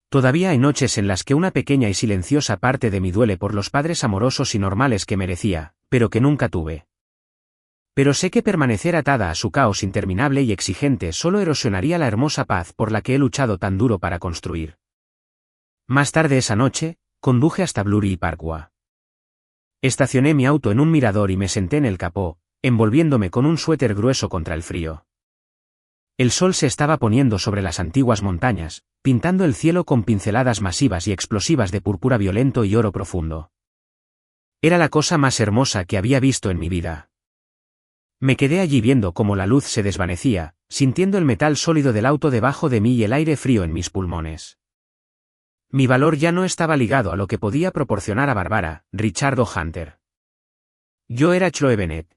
Todavía hay noches en las que una pequeña y silenciosa parte de mí duele por los padres amorosos y normales que merecía, pero que nunca tuve. Pero sé que permanecer atada a su caos interminable y exigente solo erosionaría la hermosa paz por la que he luchado tan duro para construir. Más tarde esa noche, conduje hasta Blurry Parkway. Estacioné mi auto en un mirador y me senté en el capó, envolviéndome con un suéter grueso contra el frío. El sol se estaba poniendo sobre las antiguas montañas, pintando el cielo con pinceladas masivas y explosivas de púrpura violento y oro profundo. Era la cosa más hermosa que había visto en mi vida. Me quedé allí viendo cómo la luz se desvanecía, sintiendo el metal sólido del auto debajo de mí y el aire frío en mis pulmones. Mi valor ya no estaba ligado a lo que podía proporcionar a Barbara, Richard o Hunter. Yo era Chloe Bennett.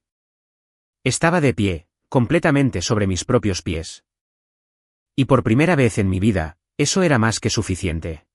Estaba de pie, completamente sobre mis propios pies. Y por primera vez en mi vida, eso era más que suficiente.